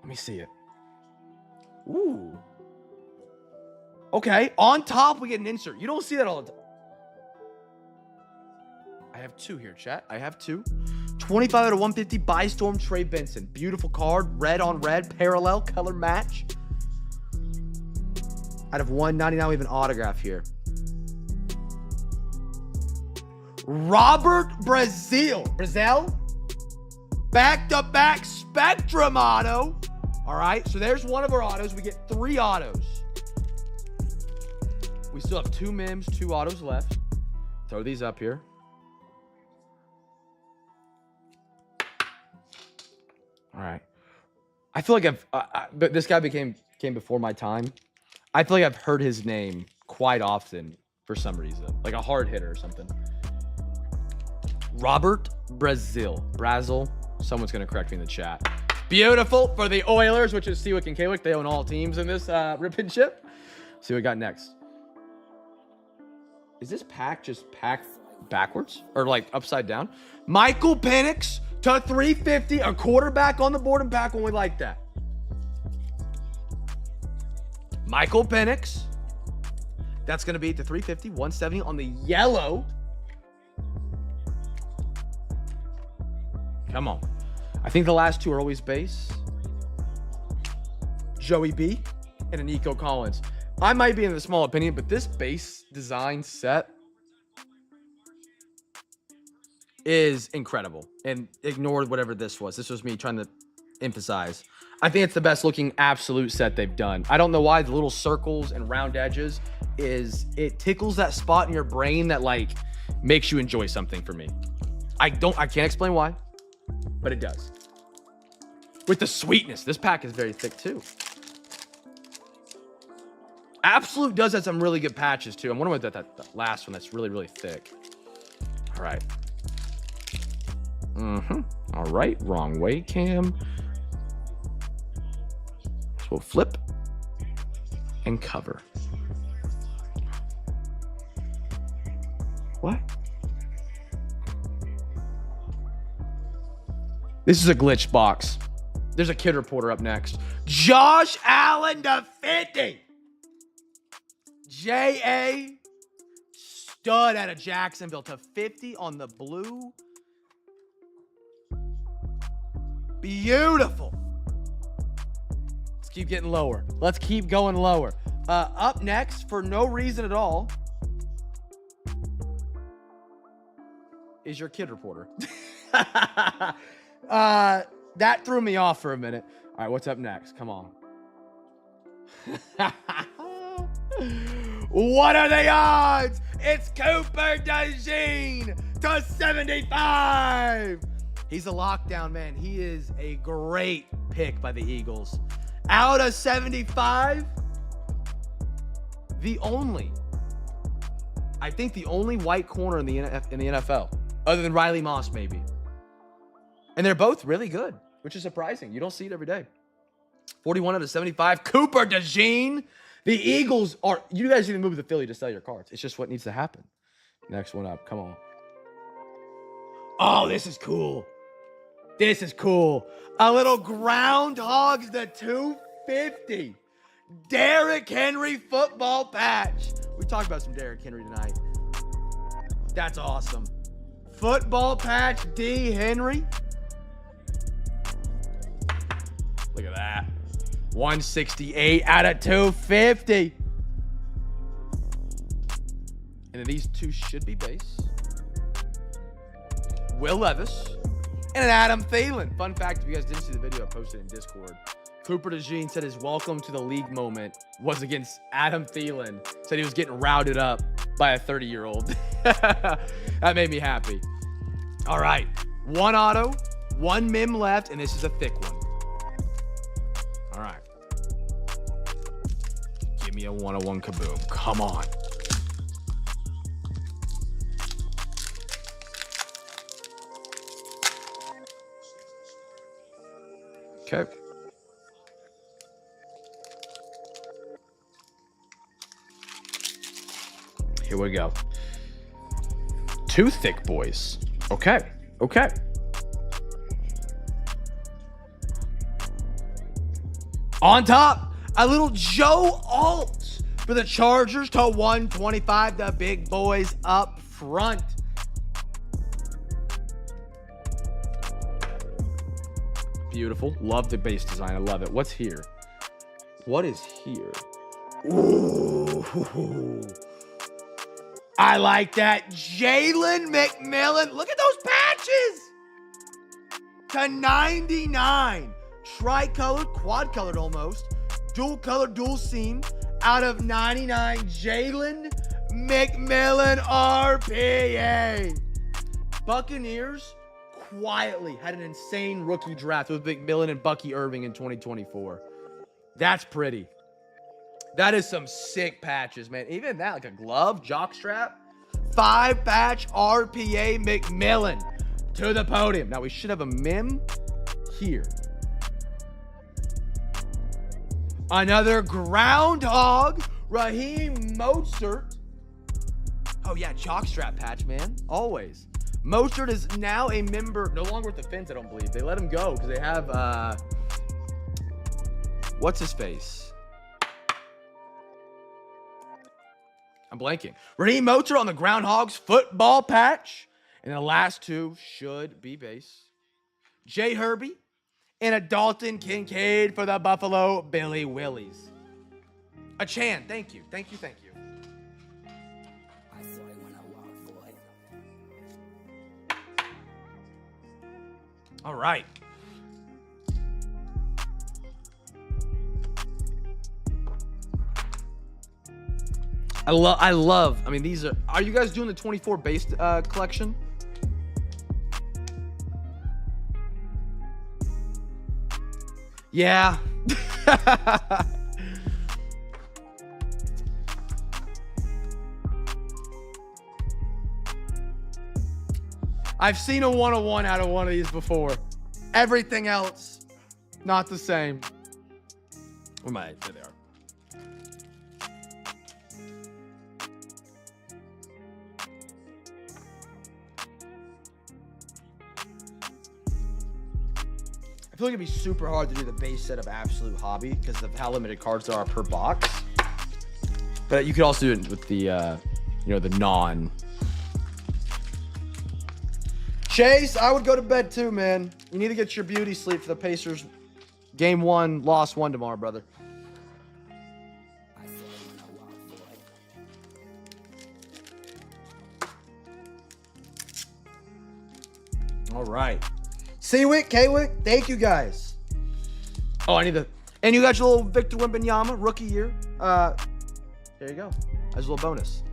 A: Let me see it. Ooh. Okay, on top we get an insert. You don't see that all the time. I have 2 here, chat. I have 2. 25 out of 150 by Storm Trey Benson. Beautiful card. Red on red. Parallel. Color match. Out of 199, we have an autograph here. Robert Brazil. Back-to-back Spectrum auto. All right, so there's one of our autos. We get 3 autos. We still have 2 mims, 2 autos left. Throw these up here. All right. I feel like but this guy came before my time. I feel like I've heard his name quite often for some reason, like a hard hitter or something. Robert Brazil. Someone's gonna correct me in the chat. Beautiful for the Oilers, which is Seawick and Kawick. They own all teams in this rip and chip. See what we got next. Is this pack just packed backwards or like upside down? Michael Penix to 350, a quarterback on the board and pack one. We like that. Michael Penix. That's going to be at the 350, 170 on the yellow. Come on. I think the last 2 are always base. Joey B and a Nico Collins. I might be in the small opinion, but this base design set is incredible. And ignore whatever this was. This was me trying to emphasize. I think it's the best looking absolute set they've done. I don't know why the little circles and round edges it tickles that spot in your brain that like makes you enjoy something for me. I can't explain why, but it does. With the sweetness, this pack is very thick too. Absolute does have some really good patches too. I'm wondering what that last one that's really, really thick. All right. All right, wrong way, Cam. So we'll flip and cover. What? This is a glitch box. There's a kid reporter up next. Josh Allen to 50. J.A. stud out of Jacksonville to 50 on the blue. Beautiful. Let's keep getting lower. Let's keep going lower. Up next, for no reason at all, is your kid reporter. That threw me off for a minute. All right, what's up next? Come on. What are the odds? It's Cooper DeJean to 75. He's a lockdown man. He is a great pick by the Eagles. Out of 75, I think the only white corner in the NFL, other than Riley Moss maybe. And they're both really good, which is surprising. You don't see it every day. 41 out of 75. Cooper DeJean. The Eagles are... You guys need to move to Philly to sell your cards. It's just what needs to happen. Next one up. Come on. Oh, this is cool. This is cool. A little Groundhogs to 250. Derrick Henry football patch. We talked about some Derrick Henry tonight. That's awesome. Football patch D. Henry. Look at that. 168 out of 250. And then these 2 should be base. Will Levis and an Adam Thielen. Fun fact, if you guys didn't see the video, I posted in Discord. Cooper DeJean said his welcome to the league moment was against Adam Thielen. Said he was getting routed up by a 30-year-old. That made me happy. All right. One auto, one mim left, and this is a thick one. All right. Give me a 101 kaboom. Come on. Okay. Here we go. Two thick boys. Okay. Okay. On top, a little Joe Alt for the Chargers to 125. The big boys up front. Beautiful. Love the base design. I love it. What's here? What is here? Ooh. I like that. Jalen McMillan. Look at those patches. To 99. Tri-colored, quad-colored almost. Dual-colored, dual seam. Out of 99. Jalen McMillan RPA. Buccaneers quietly had an insane rookie draft with McMillan and Bucky Irving in 2024. That's pretty. That is some sick patches, man. Even that, like a glove, jockstrap. 5-patch RPA McMillan to the podium. Now, we should have a mim here. Another groundhog, Raheem Mostert. Oh, yeah, jockstrap patch, man. Always. Mostert is now a member, no longer with the Fins, I don't believe. They let him go because they have, what's his face? I'm blanking. Raheem Mostert on the Groundhogs football patch. And the last two should be base. Jay Herbie and a Dalton Kincaid for the Buffalo Billy Willies. A Chan, thank you. Thank you, thank you.
C: I saw it when I walked, boy.
A: All right. I love, I mean, these are you guys doing the 24 base collection? Yeah. I've seen a 101 out of one of these before. Everything else, not the same. Where am I? There they are. I feel like it'd be super hard to do the base set of Absolute Hobby because of how limited cards there are per box. But you could also do it with the, the non. Chase, I would go to bed too, man. You need to get your beauty sleep for the Pacers. Game 1, loss 1 tomorrow, brother.
C: I saw it when I walked, boy.
A: All right. Seawick, K-Wick, thank you guys. Oh, I need the... And you got your little Victor Wembanyama, rookie year. There you go. As a little bonus.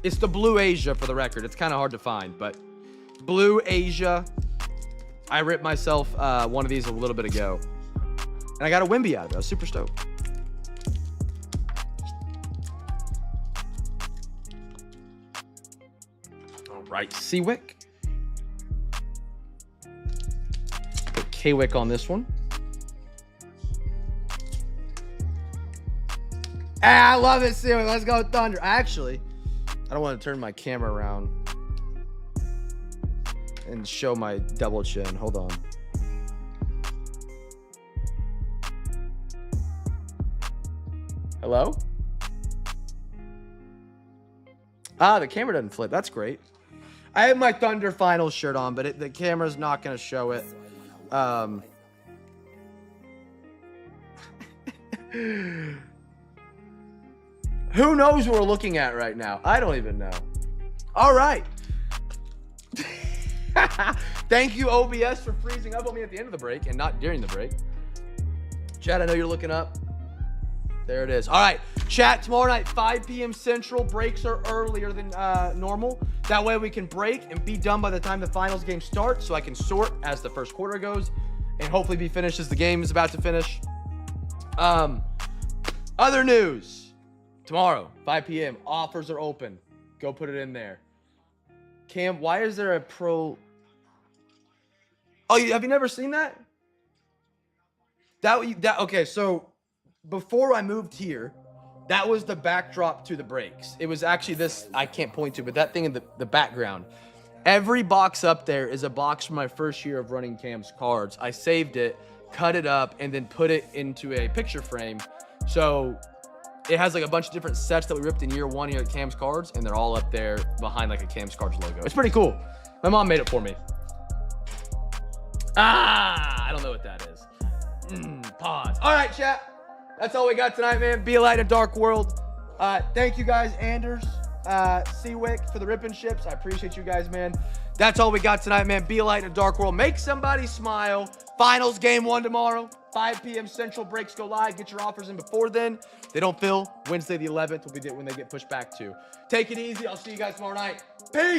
A: It's the Blue Asia for the record. It's kind of hard to find, but Blue Asia. I ripped myself one of these a little bit ago. And I got a Wemby out of it. I was super stoked. Right, Seawick. Put K-Wick on this one. Ah, I love it, Seawick. Let's go Thunder. Actually, I don't want to turn my camera around and show my double chin. Hold on. Hello? Ah, the camera doesn't flip. That's great. I have my Thunder Finals shirt on, but the camera's not going to show it. Who knows what we're looking at right now? I don't even know. All right. Thank you, OBS, for freezing up on me at the end of the break and not during the break. Chat, I know you're looking up. There it is. All right, chat, tomorrow night, 5 p.m. Central. Breaks are earlier than normal. That way we can break and be done by the time the finals game starts, so I can sort as the first quarter goes and hopefully be finished as the game is about to finish. Other news. Tomorrow, 5 p.m., offers are open. Go put it in there. Cam, why is there a pro... Oh, have you never seen that? Okay, so before I moved here, that was the backdrop to the breaks. It was actually this, I can't point to, but that thing in the background. Every box up there is a box from my first year of running Cam's cards. I saved it, cut it up, and then put it into a picture frame. So it has like a bunch of different sets that we ripped in year one here at Cam's Cards, and they're all up there behind like a Cam's Cards logo. It's pretty cool. My mom made it for me. I don't know what that is. Pause. All right, chat. That's all we got tonight, man. Be a light in a dark world. Thank you guys, Anders, Seawick, for the ripping ships. I appreciate you guys, man. That's all we got tonight, man. Be a light in a dark world. Make somebody smile. Finals game 1 tomorrow. 5 p.m. Central. Breaks go live. Get your offers in before then. They don't fill. Wednesday the 11th will be when they get pushed back to. Take it easy. I'll see you guys tomorrow night. Peace.